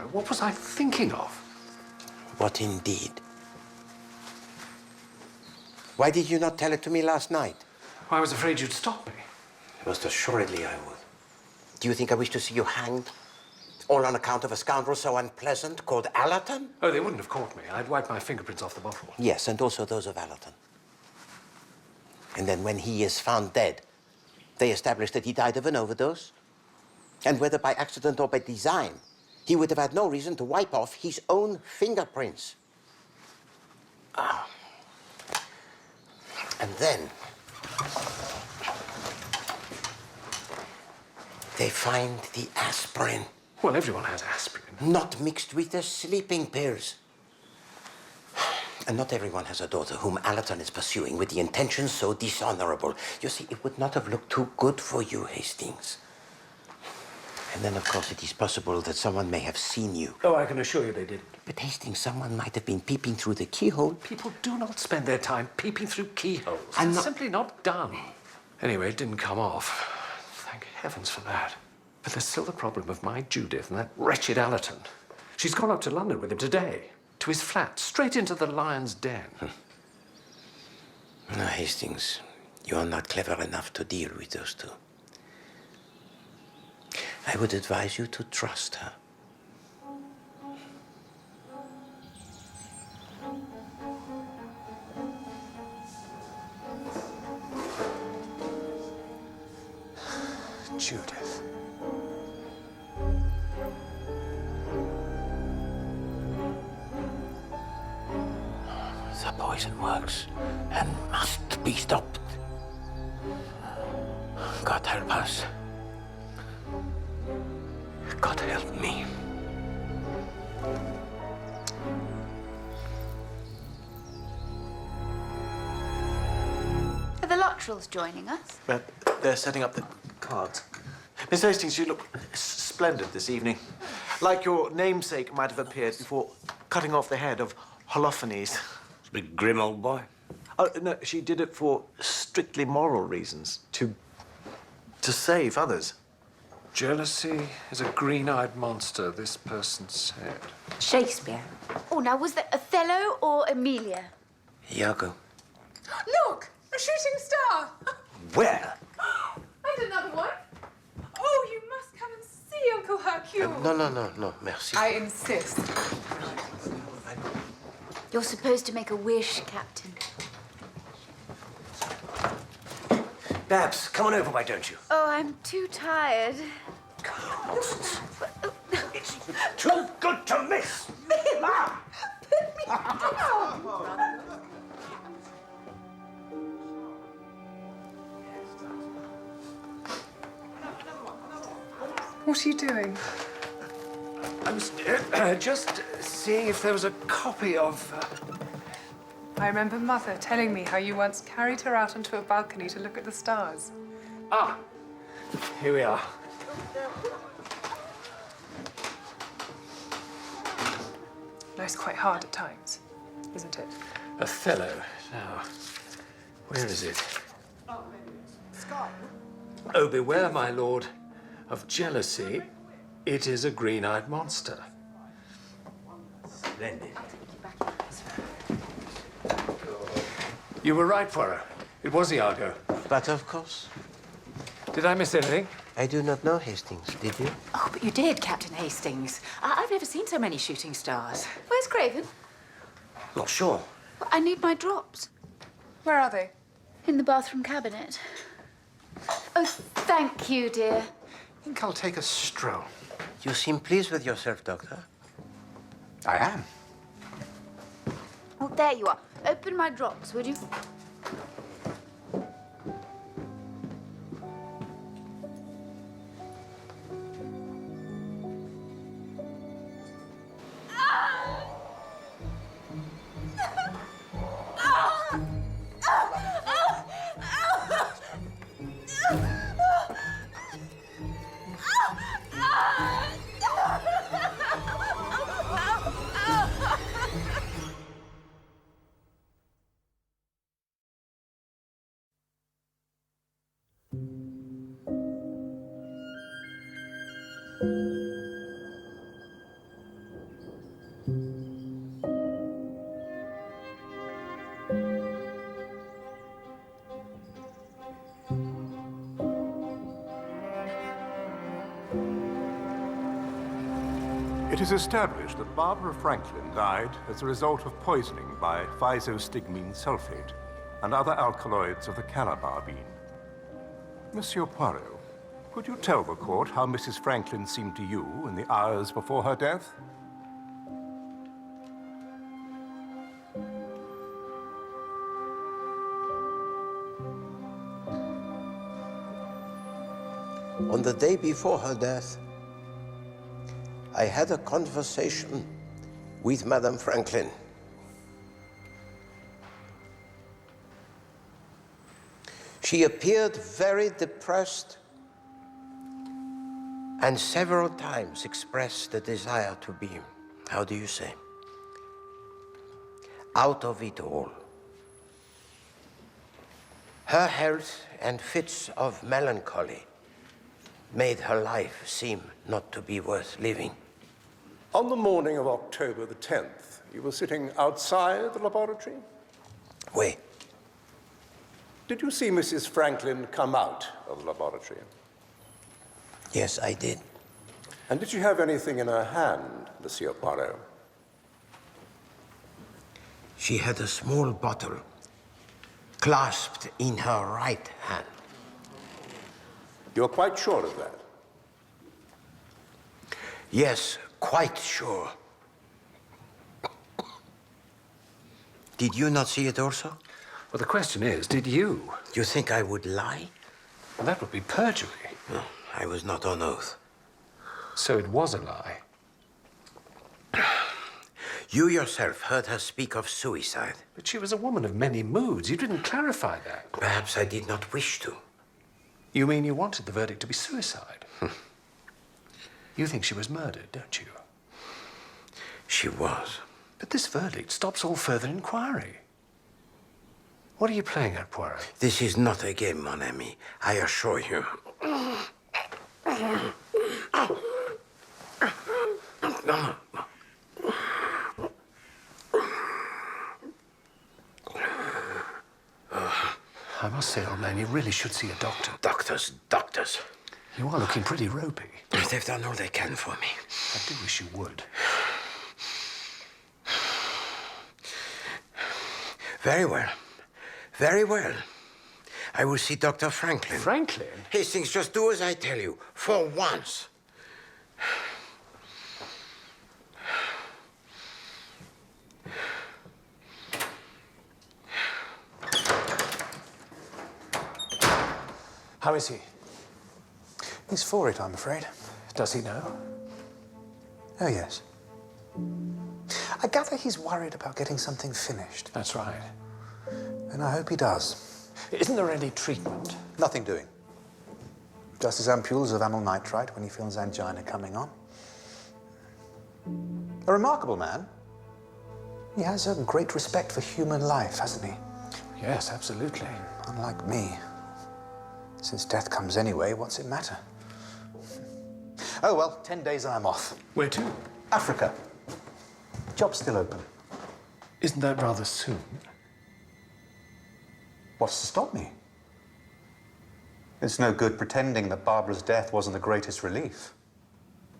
Poirot? What was I thinking of? What indeed? Why did you not tell it to me last night? I was afraid you'd stop me. Most assuredly I would. Do you think I wish to see you hanged? All on account of a scoundrel so unpleasant called Allerton? Oh, they wouldn't have caught me. I'd wiped my fingerprints off the bottle. Yes, and also those of Allerton. And then when he is found dead, they establish that he died of an overdose. And whether by accident or by design, he would have had no reason to wipe off his own fingerprints. Ah. And then they find the aspirin. Well, everyone has aspirin. Not mixed with the sleeping pills. And not everyone has a daughter whom Allerton is pursuing with the intention so dishonorable. You see, it would not have looked too good for you, Hastings. And then, of course, it is possible that someone may have seen you. Oh, I can assure you they didn't. But Hastings, someone might have been peeping through the keyhole. People do not spend their time peeping through keyholes. I'm It's not... simply not done. Anyway, it didn't come off. Thank heavens for that. But there's still the problem of my Judith and that wretched Allerton. She's gone up to London with him today, to his flat, straight into the lion's den. No, Hastings, you are not clever enough to deal with those two. I would advise you to trust her. Judith. The poison works and must be stopped. God help us. God help me. Are the Luttrells joining us? They're setting up the cards. Miss Hastings, you look splendid this evening. Like your namesake might have appeared before cutting off the head of Holofernes. Big grim old boy. Oh, no, she did it for strictly moral reasons. To save others. Jealousy is a green-eyed monster, this person said. Shakespeare. Oh, now, was that Othello or Emilia? Iago. Look! A shooting star! Where? And another one. Oh, you must come and see Uncle Hercule. No, merci. I insist. You're supposed to make a wish, Captain. Babs, come on over, why don't you? Oh, I'm too tired. It's too good to miss. Mom! Put me down! What are you doing? I was just seeing if there was a copy of... I remember Mother telling me how you once carried her out onto a balcony to look at the stars. Ah, here we are. Life's quite hard at times, isn't it? Othello. Now, where is it? Oh, beware, my lord, of jealousy. It is a green-eyed monster. Splendid. You were right, Poirot. It was Iago. But of course. Did I miss anything? I do not know, Hastings. Did you? Oh, but you did, Captain Hastings. I've never seen so many shooting stars. Where's Craven? Not sure. Well, I need my drops. Where are they? In the bathroom cabinet. Oh, thank you, dear. I think I'll take a stroll. You seem pleased with yourself, Doctor. I am. Oh, there you are. Open my drops, would you? It is established that Barbara Franklin died as a result of poisoning by physostigmine sulfate and other alkaloids of the Calabar bean. Monsieur Poirot, could you tell the court how Mrs. Franklin seemed to you in the hours before her death? On the day before her death, I had a conversation with Madame Franklin. She appeared very depressed and several times expressed the desire to be, how do you say, out of it all. Her health and fits of melancholy made her life seem not to be worth living. On the morning of October the 10th, you were sitting outside the laboratory? Oui. Did you see Mrs. Franklin come out of the laboratory? Yes, I did. And did she have anything in her hand, Monsieur Poirot? She had a small bottle clasped in her right hand. You're quite sure of that? Yes, quite sure. Did you not see it also? Well, the question is, did you? You think I would lie? Well, that would be perjury. No, I was not on oath. So it was a lie. You yourself heard her speak of suicide. But she was a woman of many moods. You didn't clarify that. Perhaps I did not wish to. You mean you wanted the verdict to be suicide? You think she was murdered, don't you? She was. But this verdict stops all further inquiry. What are you playing at, Poirot? This is not a game, mon ami, I assure you. I must say, old man, you really should see a doctor. Doctors. You are looking pretty ropey. They've done all they can for me. I do wish you would. Very well. Very well. I will see Dr. Franklin. Franklin? Hastings, just do as I tell you, for once. How is he? He's for it, I'm afraid. Does he know? Oh, yes. I gather he's worried about getting something finished. That's right. And I hope he does. Isn't there any treatment? Nothing doing. Just his ampules of amyl nitrite when he feels angina coming on. A remarkable man. He has a great respect for human life, hasn't he? Yes, absolutely. Unlike me. Since death comes anyway, what's it matter? Oh, well, 10 days and I'm off. Where to? Africa. Job's still open. Isn't that rather soon? What's to stop me? It's no good pretending that Barbara's death wasn't the greatest relief.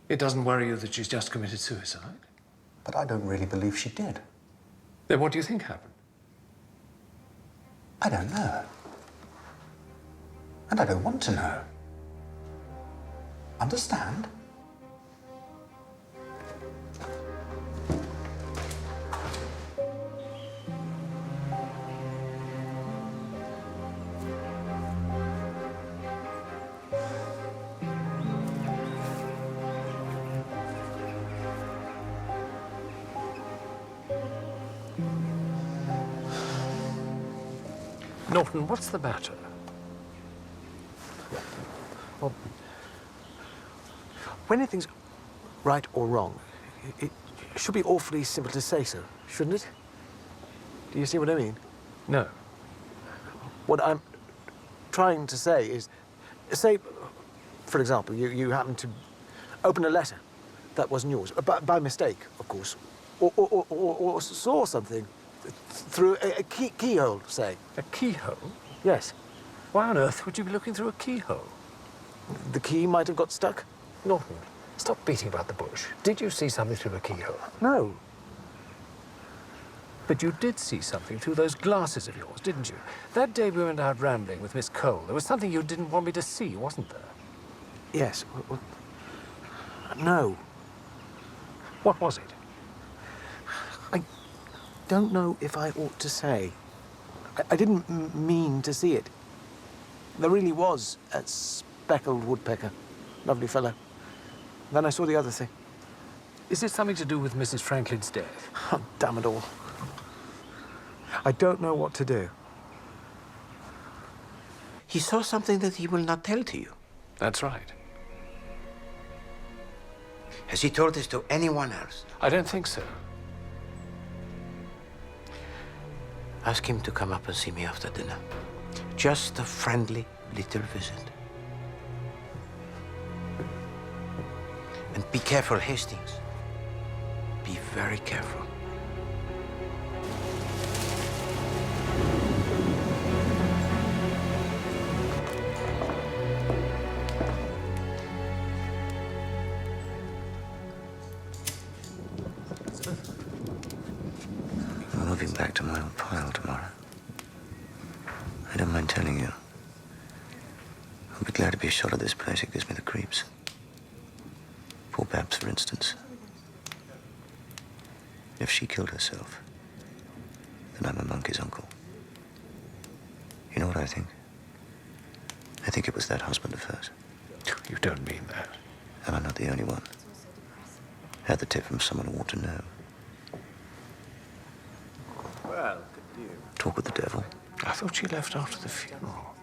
It doesn't worry you that she's just committed suicide? But I don't really believe she did. Then what do you think happened? I don't know. And I don't want to know. Understand? Norton, what's the matter? Well, when anything's right or wrong, it should be awfully simple to say so, shouldn't it? Do you see what I mean? No. What I'm trying to say is, say, for example, you happen to open a letter that wasn't yours, by mistake, of course. or saw something through a keyhole, say. A keyhole? Yes. Why on earth would you be looking through a keyhole? The key might have got stuck. Norton, stop beating about the bush. Did you see something through a keyhole? No. But you did see something through those glasses of yours, didn't you? That day we went out rambling with Miss Cole, there was something you didn't want me to see, wasn't there? Yes. No. What was it? I don't know if I ought to say. I didn't mean to see it. There really was a speckled woodpecker. Lovely fellow. Then I saw the other thing. Is it something to do with Mrs. Franklin's death? Oh, damn it all. I don't know what to do. He saw something that he will not tell to you. That's right. Has he told this to anyone else? I don't think so. Ask him to come up and see me after dinner. Just a friendly little visit. And be careful, Hastings. Be very careful. I'm moving back to my old pile tomorrow. I don't mind telling you. I'll be glad to be shot of this place. It gives me the creeps. Poor Babs, for instance. If she killed herself, then I'm a monkey's uncle. You know what I think? I think it was that husband of hers. You don't mean that. And I'm not the only one. Had the tip from someone who ought to know. Well, good news. Talk with the devil. I thought she left after the funeral.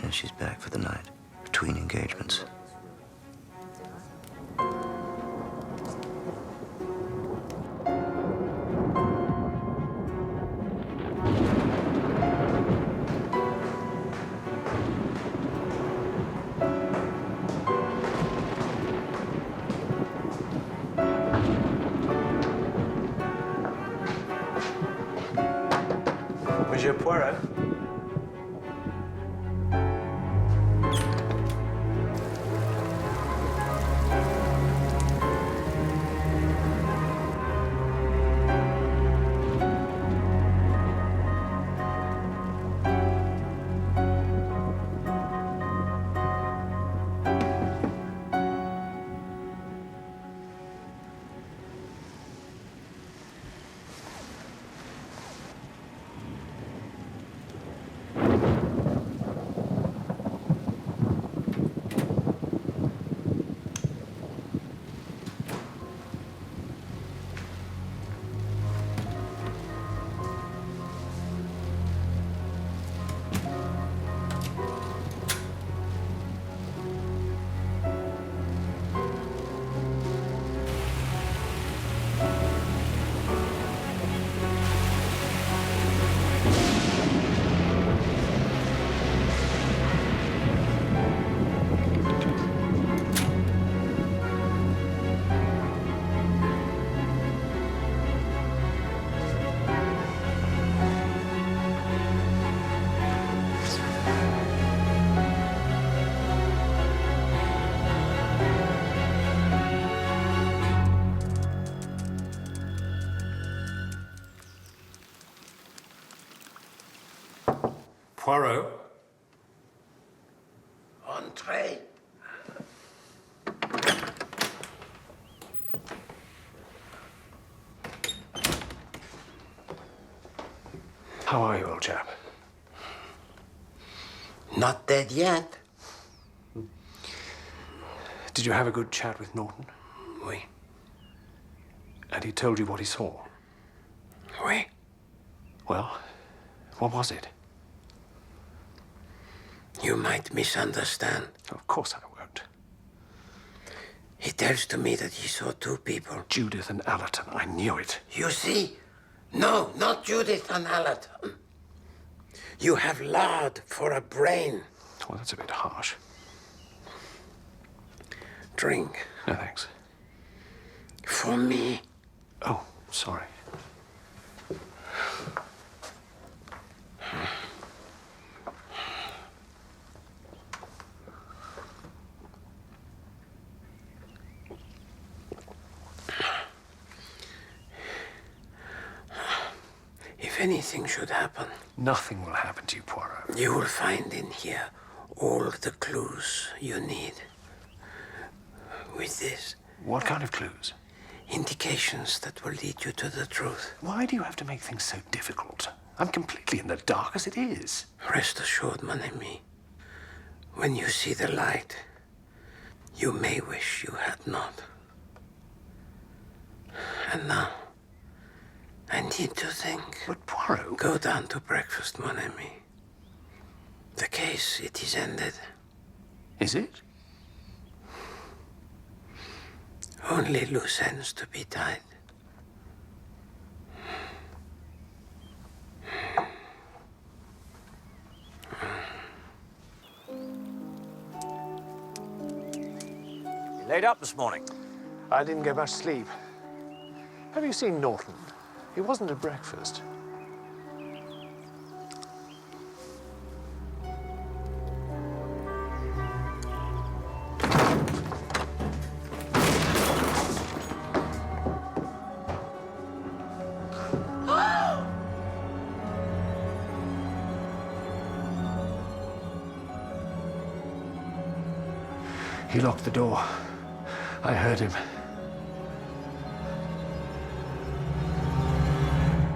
And she's back for the night, between engagements. Monsieur Poirot? Poirot? Entree. How are you, old chap? Not dead yet. Did you have a good chat with Norton? Oui. And he told you what he saw? Oui. Well, what was it? You might misunderstand. Of course I won't. He tells to me that he saw two people. Judith and Allerton. I knew it. You see? No, not Judith and Allerton. You have lard for a brain. Well, that's a bit harsh. Drink. No, thanks. For me. Oh, Sorry. If anything should happen... Nothing will happen to you, Poirot. You will find in here all the clues you need. With this... What kind of clues? Indications that will lead you to the truth. Why do you have to make things so difficult? I'm completely in the dark as it is. Rest assured, mon ami. When you see the light, you may wish you had not. And now, I need to think. But Poirot... Go down to breakfast, mon ami. The case, it is ended. Is it? Only loose ends to be tied. You laid up this morning? I didn't get much sleep. Have you seen Norton? He wasn't at breakfast. He locked the door. I heard him.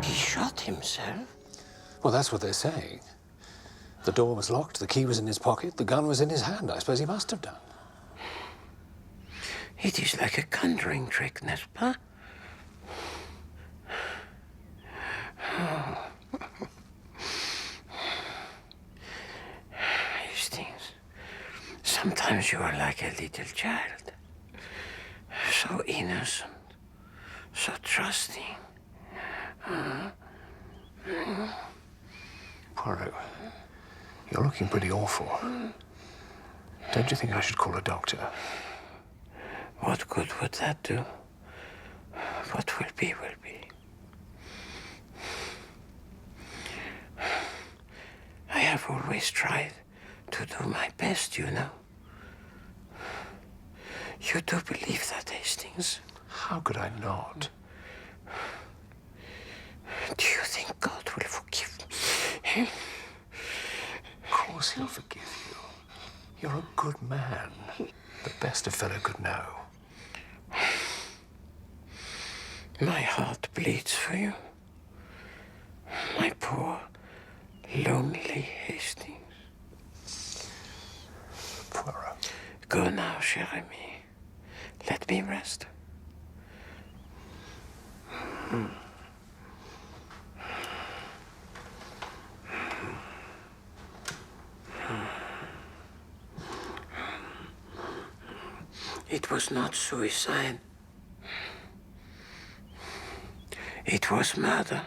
He shot himself? Well, that's what they're saying. The door was locked, the key was in his pocket, the gun was in his hand. I suppose he must have done. It is like a conjuring trick, n'est-ce pas? Oh. Hastings, sometimes you are like a little child. So innocent, so trusting. Poirot, you're looking pretty awful. Don't you think I should call a doctor? What good would that do? What will be, will be. I have always tried to do my best, you know. You do believe that, Hastings? How could I not? Do you think God will forgive him? Of course he'll forgive you. You're a good man. The best a fellow could know. My heart bleeds for you. My poor, lonely Hastings. Poirot. Go now, cher ami. Let me rest. It was not suicide. It was murder.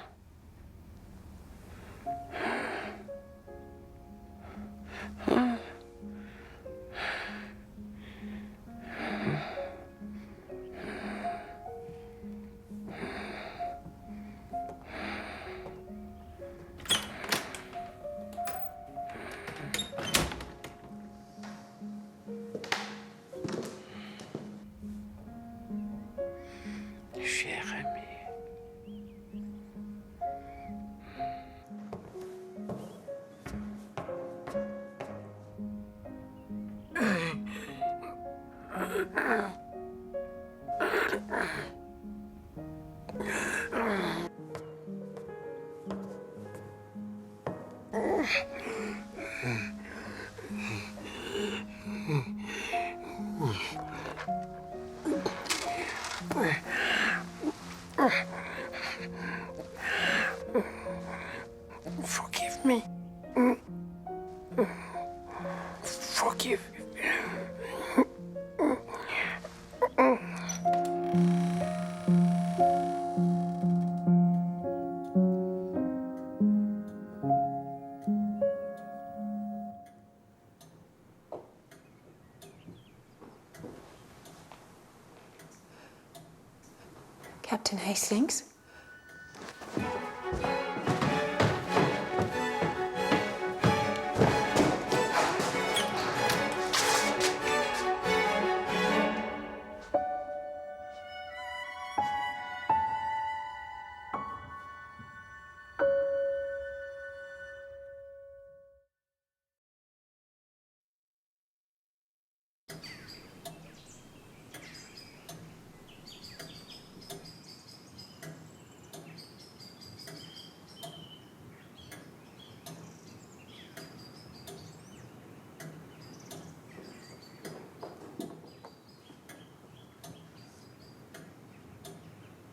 Cher ami. Forgive me. Forgive me. Captain Hastings?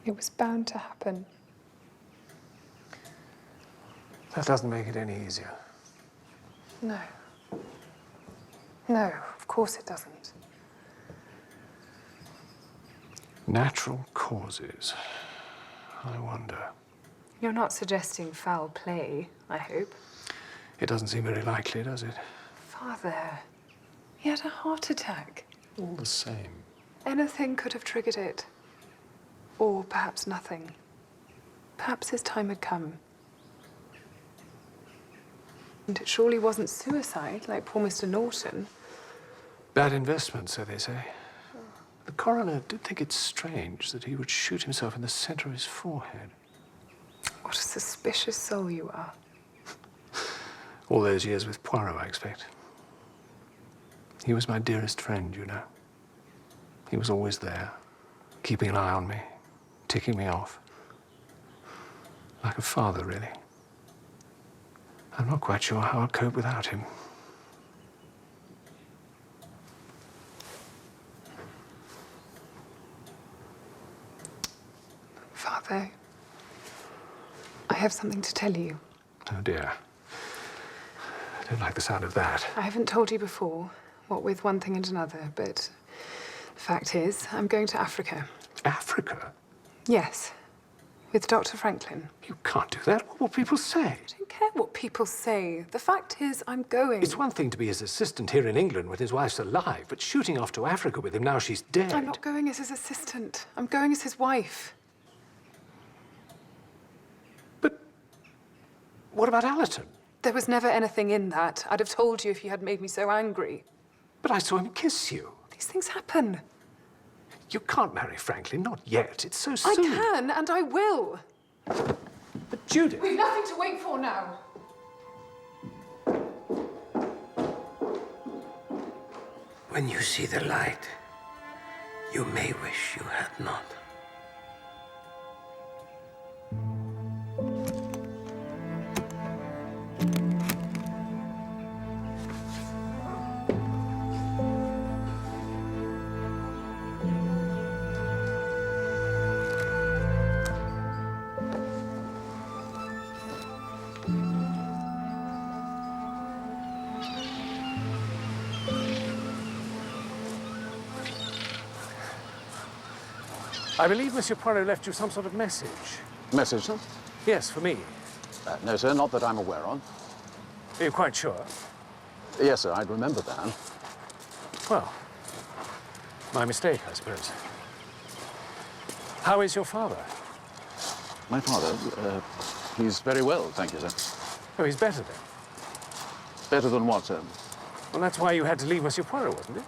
It was bound to happen. That doesn't make it any easier. No. No, of course it doesn't. Natural causes. I wonder. You're not suggesting foul play, I hope. It doesn't seem very likely, does it? Father, he had a heart attack. All the same. Anything could have triggered it. Or perhaps nothing. Perhaps his time had come. And it surely wasn't suicide, like poor Mr. Norton. Bad investment, so they say. The coroner did think it strange that he would shoot himself in the center of his forehead. What a suspicious soul you are. All those years with Poirot, I expect. He was my dearest friend, you know. He was always there, keeping an eye on me, ticking me off. Like a father, really. I'm not quite sure how I'd cope without him. Father, I have something to tell you. Oh, dear. I don't like the sound of that. I haven't told you before, what with one thing and another, but the fact is, I'm going to Africa. Africa? Yes, with Dr. Franklin. You can't do that. What will people say? I don't care what people say. The fact is, I'm going. It's one thing to be his assistant here in England when his wife's alive, but shooting off to Africa with him now she's dead. I'm not going as his assistant. I'm going as his wife. What about Allerton? There was never anything in that. I'd have told you if you had made me so angry. But I saw him kiss you. These things happen. You can't marry Franklin, not yet. It's so soon. I can, and I will. But Judith... We've nothing to wait for now. When you see the light, you may wish you had not. I believe Monsieur Poirot left you some sort of message. Message, sir? Yes, for me. No, sir, not that I'm aware of. Are you quite sure? Yes, sir, I'd remember that. Well, my mistake, I suppose. How is your father? My father? He's very well, thank you, sir. Oh, he's better then? Better than what, sir? Well, that's why you had to leave Monsieur Poirot, wasn't it?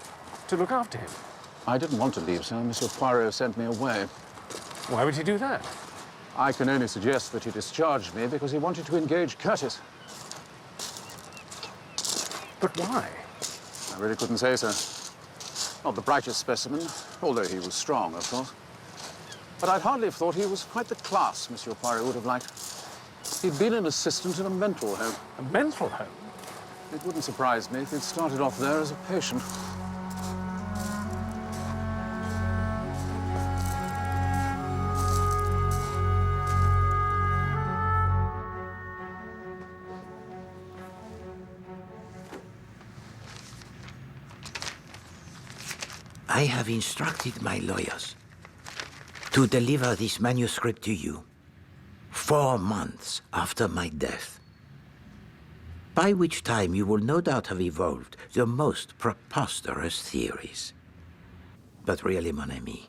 To look after him. I didn't want to leave, sir. Monsieur Poirot sent me away. Why would he do that? I can only suggest that he discharged me because he wanted to engage Curtis. But why? I really couldn't say, sir. Not the brightest specimen, although he was strong, of course. But I'd hardly have thought he was quite the class Monsieur Poirot would have liked. He'd been an assistant in a mental home. A mental home? It wouldn't surprise me if he'd started off there as a patient. I have instructed my lawyers to deliver this manuscript to you 4 months after my death, by which time you will no doubt have evolved the most preposterous theories. But really, mon ami,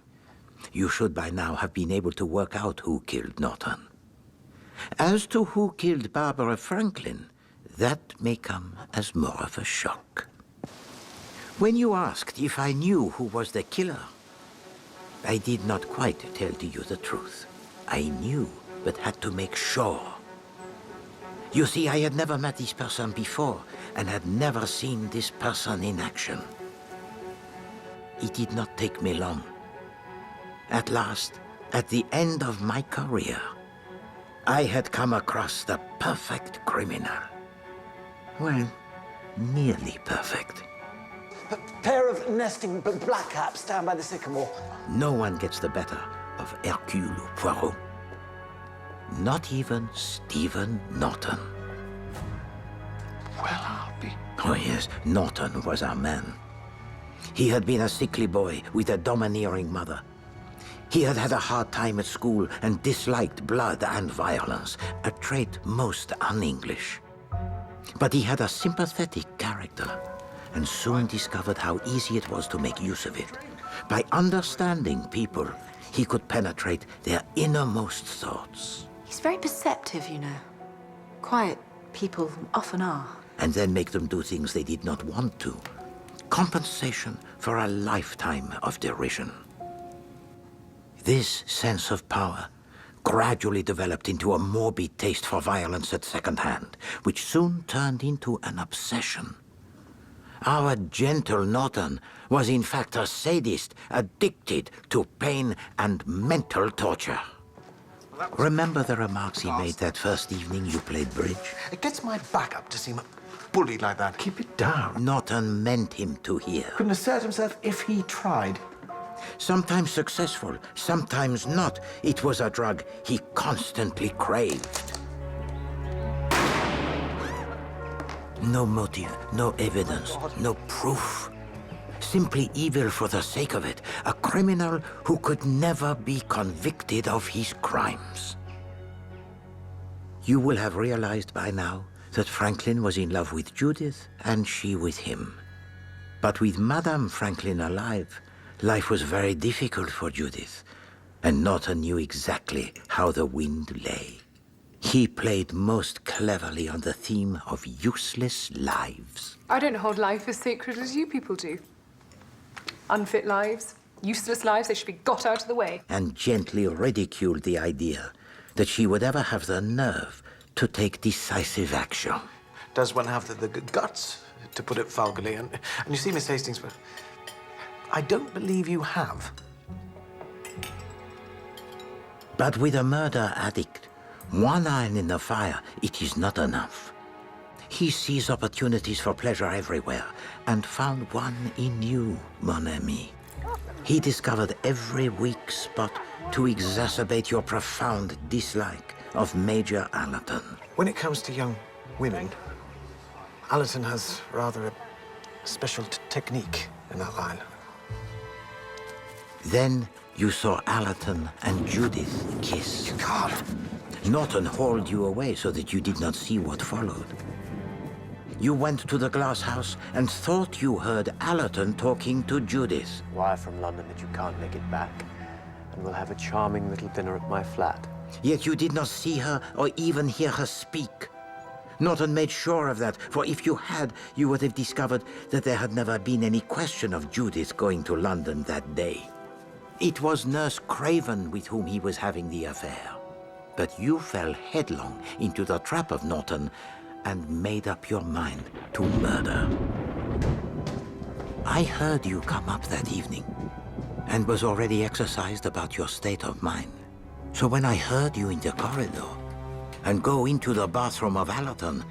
you should by now have been able to work out who killed Norton. As to who killed Barbara Franklin, that may come as more of a shock. When you asked if I knew who was the killer, I did not quite tell you the truth. I knew, but had to make sure. You see, I had never met this person before and had never seen this person in action. It did not take me long. At last, at the end of my career, I had come across the perfect criminal. Well, nearly perfect. A pair of nesting blackcaps down by the sycamore. No one gets the better of Hercule Poirot. Not even Stephen Norton. Well, I'll be... Oh yes, Norton was our man. He had been a sickly boy with a domineering mother. He had had a hard time at school and disliked blood and violence, a trait most un-English. But he had a sympathetic character and soon discovered how easy it was to make use of it. By understanding people, he could penetrate their innermost thoughts. He's very perceptive, you know. Quiet people often are. And then make them do things they did not want to. Compensation for a lifetime of derision. This sense of power gradually developed into a morbid taste for violence at second hand, which soon turned into an obsession. Our gentle Norton was in fact a sadist addicted to pain and mental torture. Remember the remarks he made that first evening you played bridge? It gets my back up to seem a bully like that. Keep it down. Norton meant him to hear. Couldn't assert himself if he tried. Sometimes successful, sometimes not. It was a drug he constantly craved. No motive, no evidence, no proof. Simply evil for the sake of it. A criminal who could never be convicted of his crimes. You will have realized by now that Franklin was in love with Judith and she with him. But with Madame Franklin alive, life was very difficult for Judith, and Norton knew exactly how the wind lay. He played most cleverly on the theme of useless lives. I don't hold life as sacred as you people do. Unfit lives, useless lives, they should be got out of the way. And gently ridiculed the idea that she would ever have the nerve to take decisive action. Does one have the guts, to put it vulgarly? And you see, Miss Hastings, I don't believe you have. But with a murder addict, one iron in the fire, it is not enough. He sees opportunities for pleasure everywhere and found one in you, mon ami. He discovered every weak spot to exacerbate your profound dislike of Major Allerton. When it comes to young women, Allerton has rather a special technique in that line. Then you saw Allerton and Judith kiss. You can't. Norton hauled you away so that you did not see what followed. You went to the glass house and thought you heard Allerton talking to Judith. Wire from London that you can't make it back, and we'll have a charming little dinner at my flat. Yet you did not see her or even hear her speak. Norton made sure of that, for if you had, you would have discovered that there had never been any question of Judith going to London that day. It was Nurse Craven with whom he was having the affair. But you fell headlong into the trap of Norton and made up your mind to murder. I heard you come up that evening and was already exercised about your state of mind. So when I heard you in the corridor and go into the bathroom of Allerton,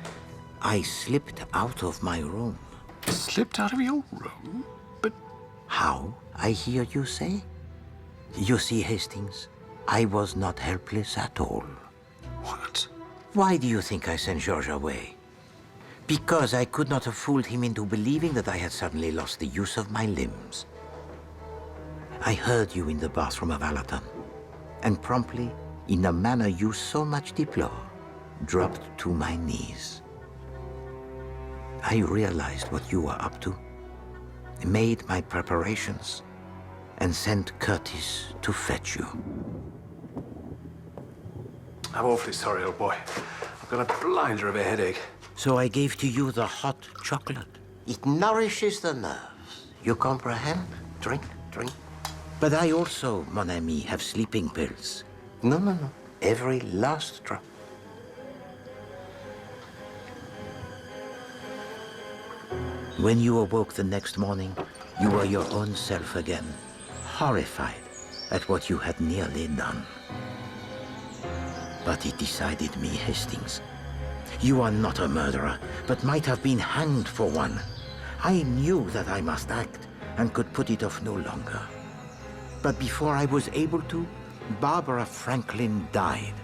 I slipped out of my room. Slipped out of your room? But... How, I hear you say? You see, Hastings, I was not helpless at all. What? Why do you think I sent George away? Because I could not have fooled him into believing that I had suddenly lost the use of my limbs. I heard you in the bathroom of Allerton, and promptly, in a manner you so much deplore, dropped to my knees. I realized what you were up to, made my preparations, and sent Curtis to fetch you. I'm awfully sorry, old boy. I've got a blinder of a headache. So I gave to you the hot chocolate. It nourishes the nerves. You comprehend? Drink, drink. But I also, mon ami, have sleeping pills. No, no, no. Every last drop. When you awoke the next morning, you were your own self again, horrified at what you had nearly done. But it decided me, Hastings. You are not a murderer, but might have been hanged for one. I knew that I must act and could put it off no longer. But before I was able to, Barbara Franklin died.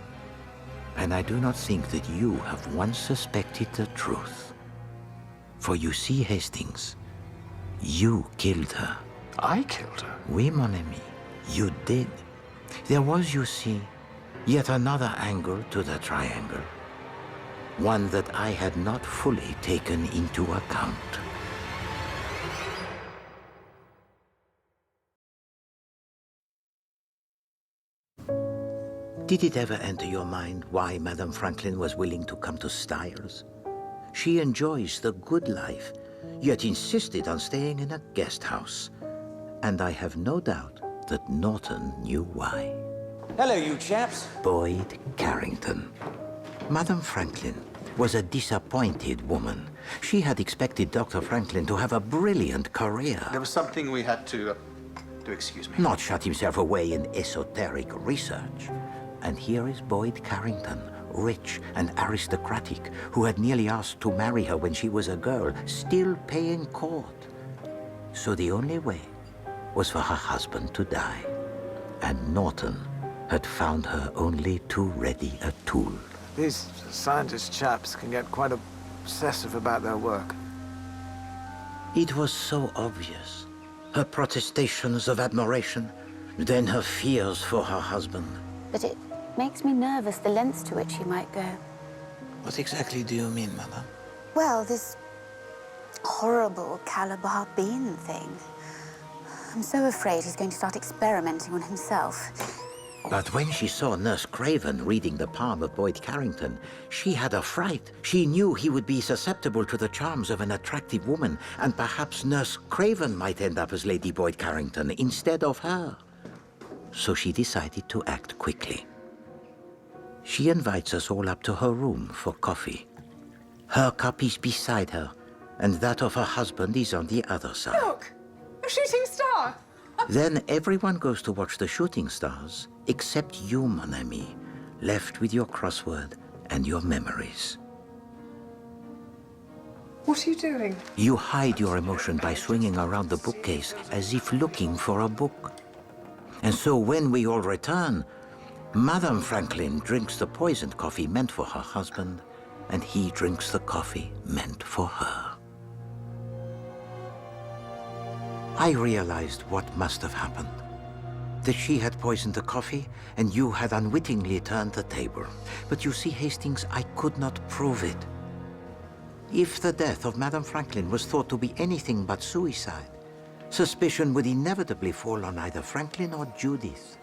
And I do not think that you have once suspected the truth. For you see, Hastings, you killed her. I killed her? Oui, mon ami, you did. There was, you see, yet another angle to the triangle. One that I had not fully taken into account. Did it ever enter your mind why Madame Franklin was willing to come to Styles? She enjoys the good life, yet insisted on staying in a guest house. And I have no doubt that Norton knew why. Hello, you chaps. Boyd Carrington. Madame Franklin was a disappointed woman. She had expected Dr. Franklin to have a brilliant career. There was something we had to excuse me. Not shut himself away in esoteric research. And here is Boyd Carrington, rich and aristocratic, who had nearly asked to marry her when she was a girl, still paying court. So the only way was for her husband to die. And Norton had found her only too ready a tool. These scientist chaps can get quite obsessive about their work. It was so obvious. Her protestations of admiration, then her fears for her husband. But it makes me nervous, the lengths to which he might go. What exactly do you mean, Mother? Well, this horrible Calabar bean thing. I'm so afraid he's going to start experimenting on himself. But when she saw Nurse Craven reading the palm of Boyd Carrington, she had a fright. She knew he would be susceptible to the charms of an attractive woman, and perhaps Nurse Craven might end up as Lady Boyd Carrington instead of her. So she decided to act quickly. She invites us all up to her room for coffee. Her cup is beside her, and that of her husband is on the other side. Look! A shooting star! Then everyone goes to watch the shooting stars, except you, mon ami, left with your crossword and your memories. What are you doing? You hide your emotion by swinging around the bookcase as if looking for a book. And so when we all return, Madame Franklin drinks the poisoned coffee meant for her husband, and he drinks the coffee meant for her. I realized what must have happened. That she had poisoned the coffee, and you had unwittingly turned the table. But you see, Hastings, I could not prove it. If the death of Madame Franklin was thought to be anything but suicide, suspicion would inevitably fall on either Franklin or Judith.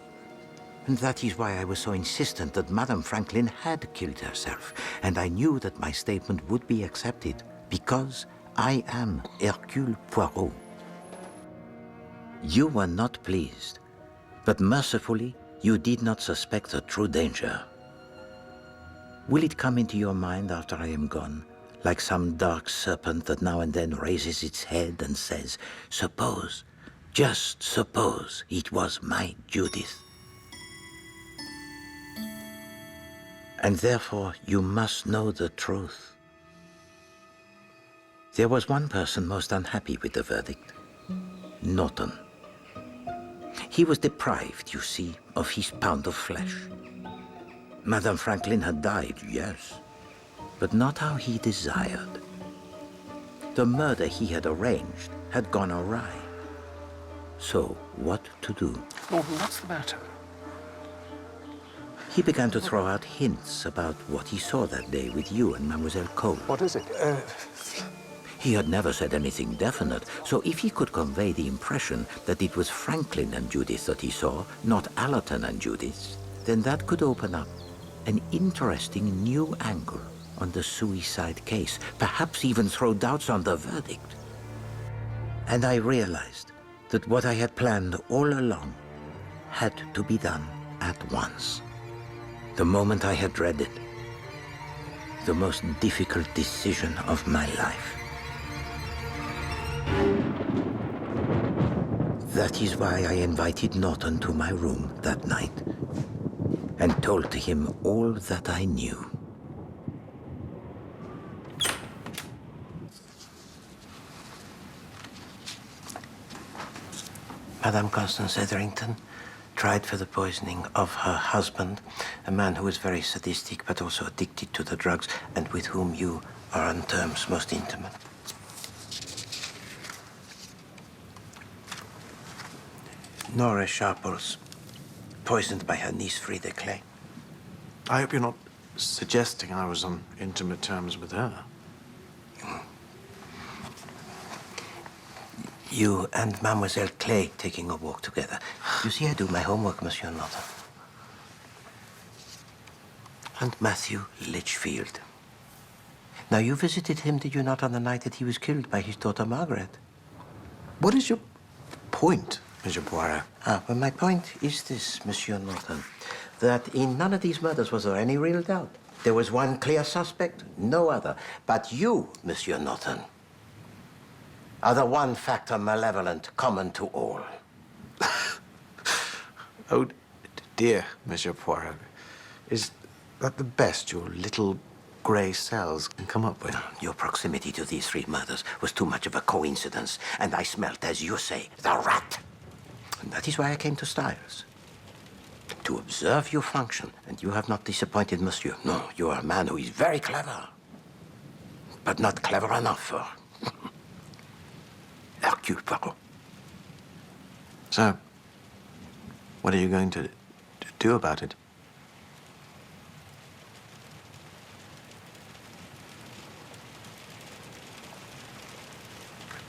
And that is why I was so insistent that Madame Franklin had killed herself, and I knew that my statement would be accepted, because I am Hercule Poirot. You were not pleased, but mercifully, you did not suspect the true danger. Will it come into your mind after I am gone, like some dark serpent that now and then raises its head and says, suppose, just suppose it was my Judith? And therefore, you must know the truth. There was one person most unhappy with the verdict. Norton. He was deprived, you see, of his pound of flesh. Madame Franklin had died, yes, but not how he desired. The murder he had arranged had gone awry. So, what to do? Norton, what's the matter? He began to throw out hints about what he saw that day with you and Mademoiselle Cole. What is it? He had never said anything definite, so if he could convey the impression that it was Franklin and Judith that he saw, not Allerton and Judith, then that could open up an interesting new angle on the suicide case, perhaps even throw doubts on the verdict. And I realized that what I had planned all along had to be done at once. The moment I had dreaded, the most difficult decision of my life. That is why I invited Norton to my room that night and told him all that I knew. Madame Constance Etherington tried for the poisoning of her husband, a man who was very sadistic but also addicted to the drugs and with whom you are on terms most intimate. Nora Sharples, poisoned by her niece Frida Clay. I hope you're not suggesting I was on intimate terms with her. You and Mademoiselle Clay taking a walk together. You see, I do my homework, Monsieur Norton. And Matthew Litchfield. Now, you visited him, did you not, on the night that he was killed by his daughter Margaret? What is your point, Monsieur Poirot? Well, my point is this, Monsieur Norton, that in none of these murders was there any real doubt. There was one clear suspect, no other. But you, Monsieur Norton, are the one factor malevolent common to all. Oh, dear, Monsieur Poirot. Is that the best your little grey cells can come up with? Your proximity to these three murders was too much of a coincidence, and I smelt, as you say, the rat. And that is why I came to Styles. To observe your function, and you have not disappointed, monsieur. No, you are a man who is very clever, but not clever enough for Hercule Poirot. So, what are you going to do about it?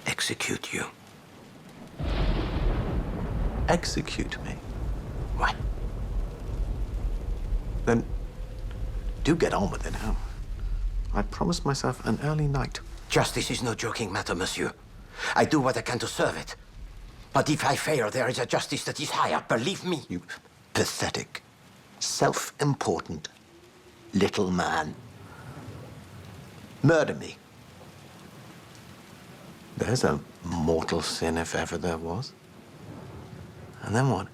Execute you. Execute me? Why? Then, do get on with it, huh? I promised myself an early night. Justice is no joking matter, monsieur. I do what I can to serve it. But if I fail, there is a justice that is higher, believe me. You pathetic, self-important little man. Murder me. There's a mortal sin if ever there was. And then what?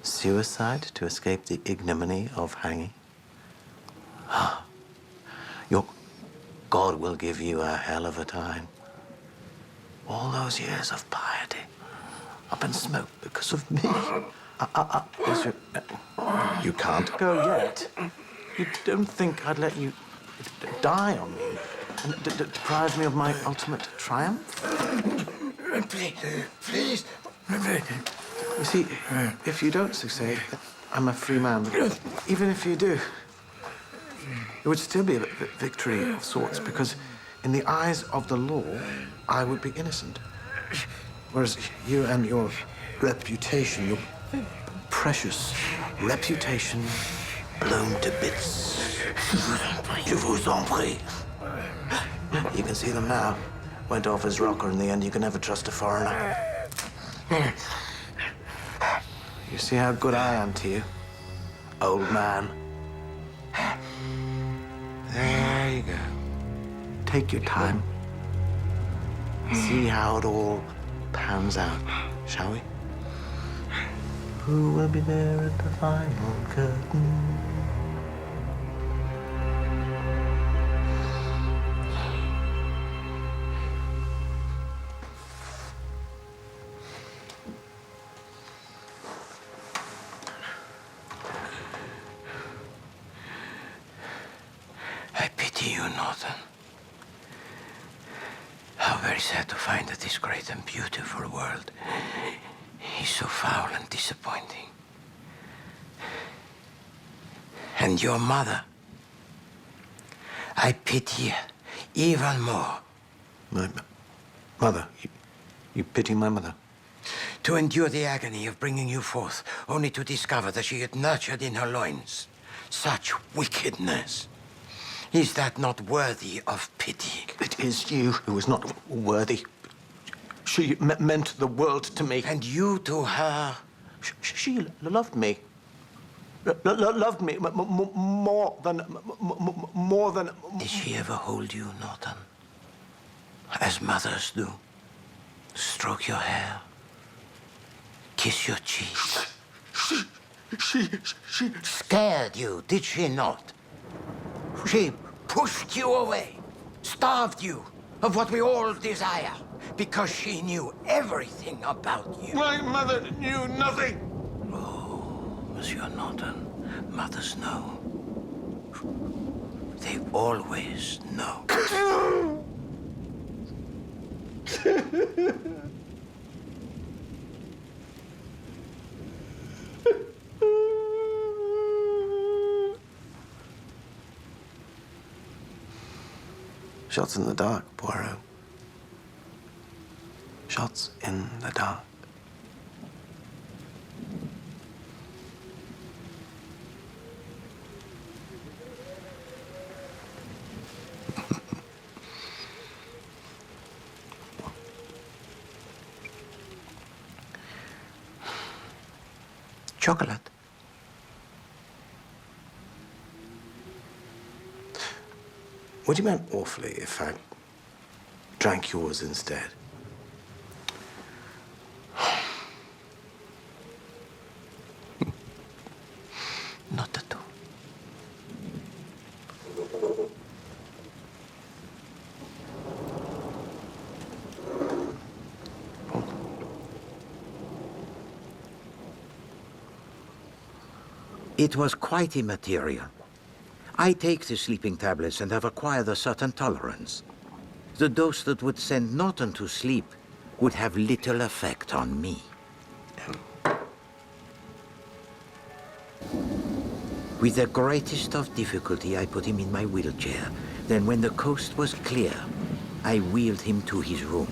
Suicide to escape the ignominy of hanging? Your God will give you a hell of a time. All those years of piety up in smoke because of me. You can't go yet. You don't think I'd let you die on me and deprive me of my ultimate triumph? Please. You see, if you don't succeed, I'm a free man. But even if you do, it would still be a victory of sorts, because in the eyes of the law, I would be innocent. Whereas you and your reputation, your precious reputation, blown to bits. Je vous en prie. You can see them now. Went off his rocker in the end. You can never trust a foreigner. You see how good I am to you, old man? There you go. Take your time. See how it all pans out, shall we? Who will be there at the final curtain? I pity you, Norton. How very sad to find that this great and beautiful world is so foul and disappointing. And your mother, I pity even more. My mother? You pity my mother? To endure the agony of bringing you forth, only to discover that she had nurtured in her loins Such wickedness. Is that not worthy of pity? It is you who is not worthy. She meant the world to me. And you to her? She loved me. Loved me more than... Did she ever hold you, Norton? As mothers do? Stroke your hair? Kiss your cheek? She... Scared you, did she not? She pushed you away, starved you of what we all desire, because she knew everything about you. My mother knew nothing. Oh, Monsieur Norton, mothers know. They always know. Shots in the dark, Poirot. Shots in the dark. Chocolate. Would you mind awfully if I drank yours instead? Not at all. It was quite immaterial. I take the sleeping tablets and have acquired a certain tolerance. The dose that would send Norton to sleep would have little effect on me. With the greatest of difficulty, I put him in my wheelchair. Then when the coast was clear, I wheeled him to his room.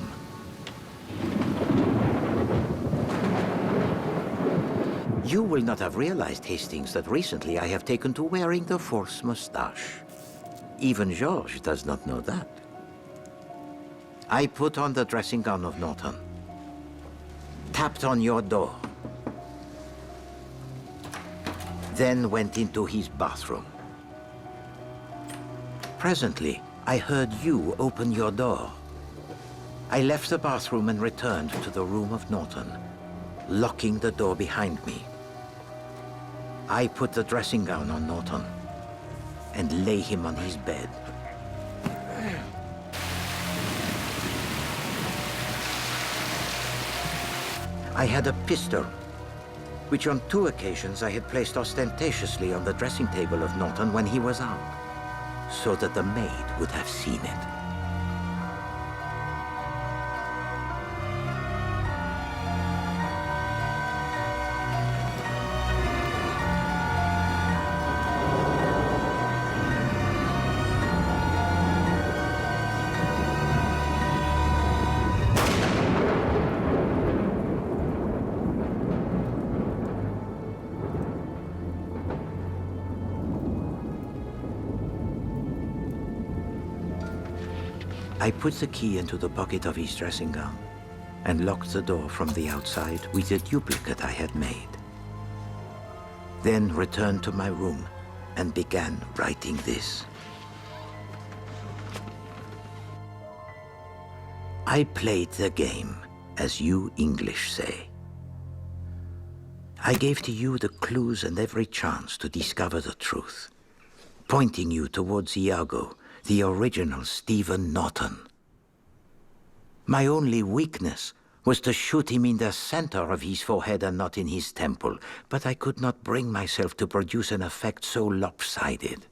You will not have realized, Hastings, that recently I have taken to wearing the false mustache. Even Georges does not know that. I put on the dressing gown of Norton, tapped on your door, then went into his bathroom. Presently, I heard you open your door. I left the bathroom and returned to the room of Norton, locking the door behind me. I put the dressing gown on Norton and lay him on his bed. I had a pistol, which on 2 occasions I had placed ostentatiously on the dressing table of Norton when he was out, so that the maid would have seen it. I put the key into the pocket of his dressing gown and locked the door from the outside with a duplicate I had made. Then returned to my room and began writing this. I played the game, as you English say. I gave to you the clues and every chance to discover the truth, pointing you towards Iago, the original Stephen Norton. My only weakness was to shoot him in the center of his forehead and not in his temple, but I could not bring myself to produce an effect so lopsided.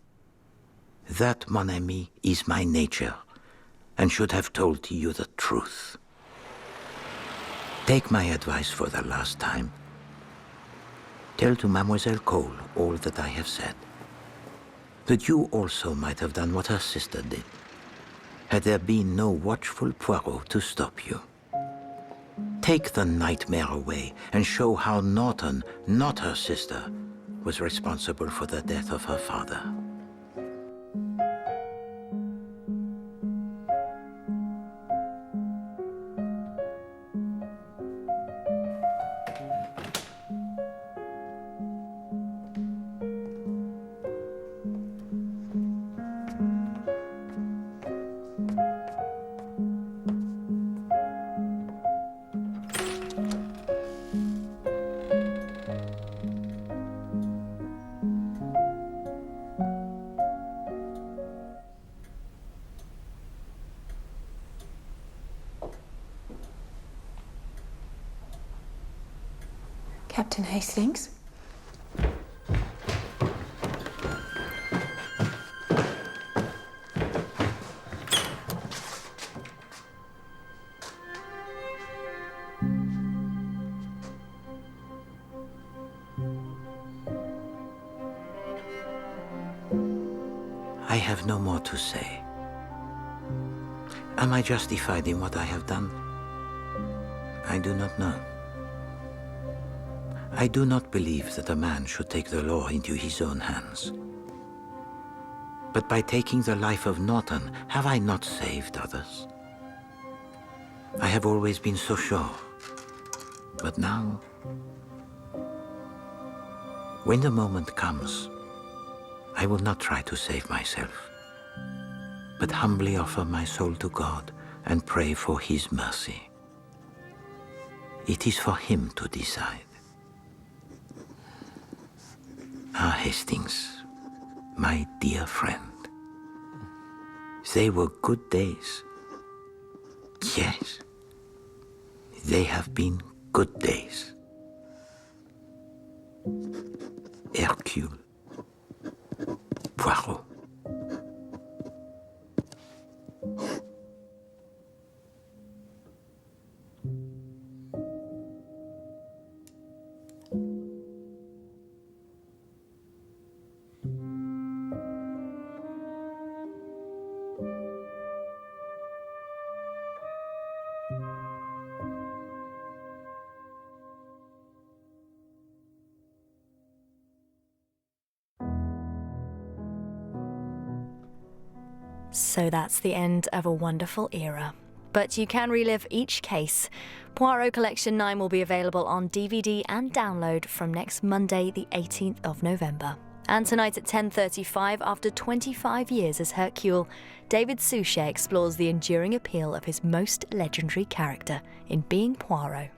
That, mon ami, is my nature, and should have told you the truth. Take my advice for the last time. Tell to Mademoiselle Cole all that I have said, that you also might have done what her sister did, had there been no watchful Poirot to stop you. Take the nightmare away and show how Norton, not her sister, was responsible for the death of her father. Captain Hastings? I have no more to say. Am I justified in what I have done? I do not know. I do not believe that a man should take the law into his own hands. But by taking the life of Norton, have I not saved others? I have always been so sure. But now, when the moment comes, I will not try to save myself, but humbly offer my soul to God and pray for His mercy. It is for Him to decide. Ah, Hastings, my dear friend, they were good days. Yes, they have been good days. Hercule Poirot. So that's the end of a wonderful era. But you can relive each case. Poirot Collection 9 will be available on DVD and download from next Monday, the 18th of November. And tonight at 10:35, after 25 years as Hercule, David Suchet explores the enduring appeal of his most legendary character in Being Poirot.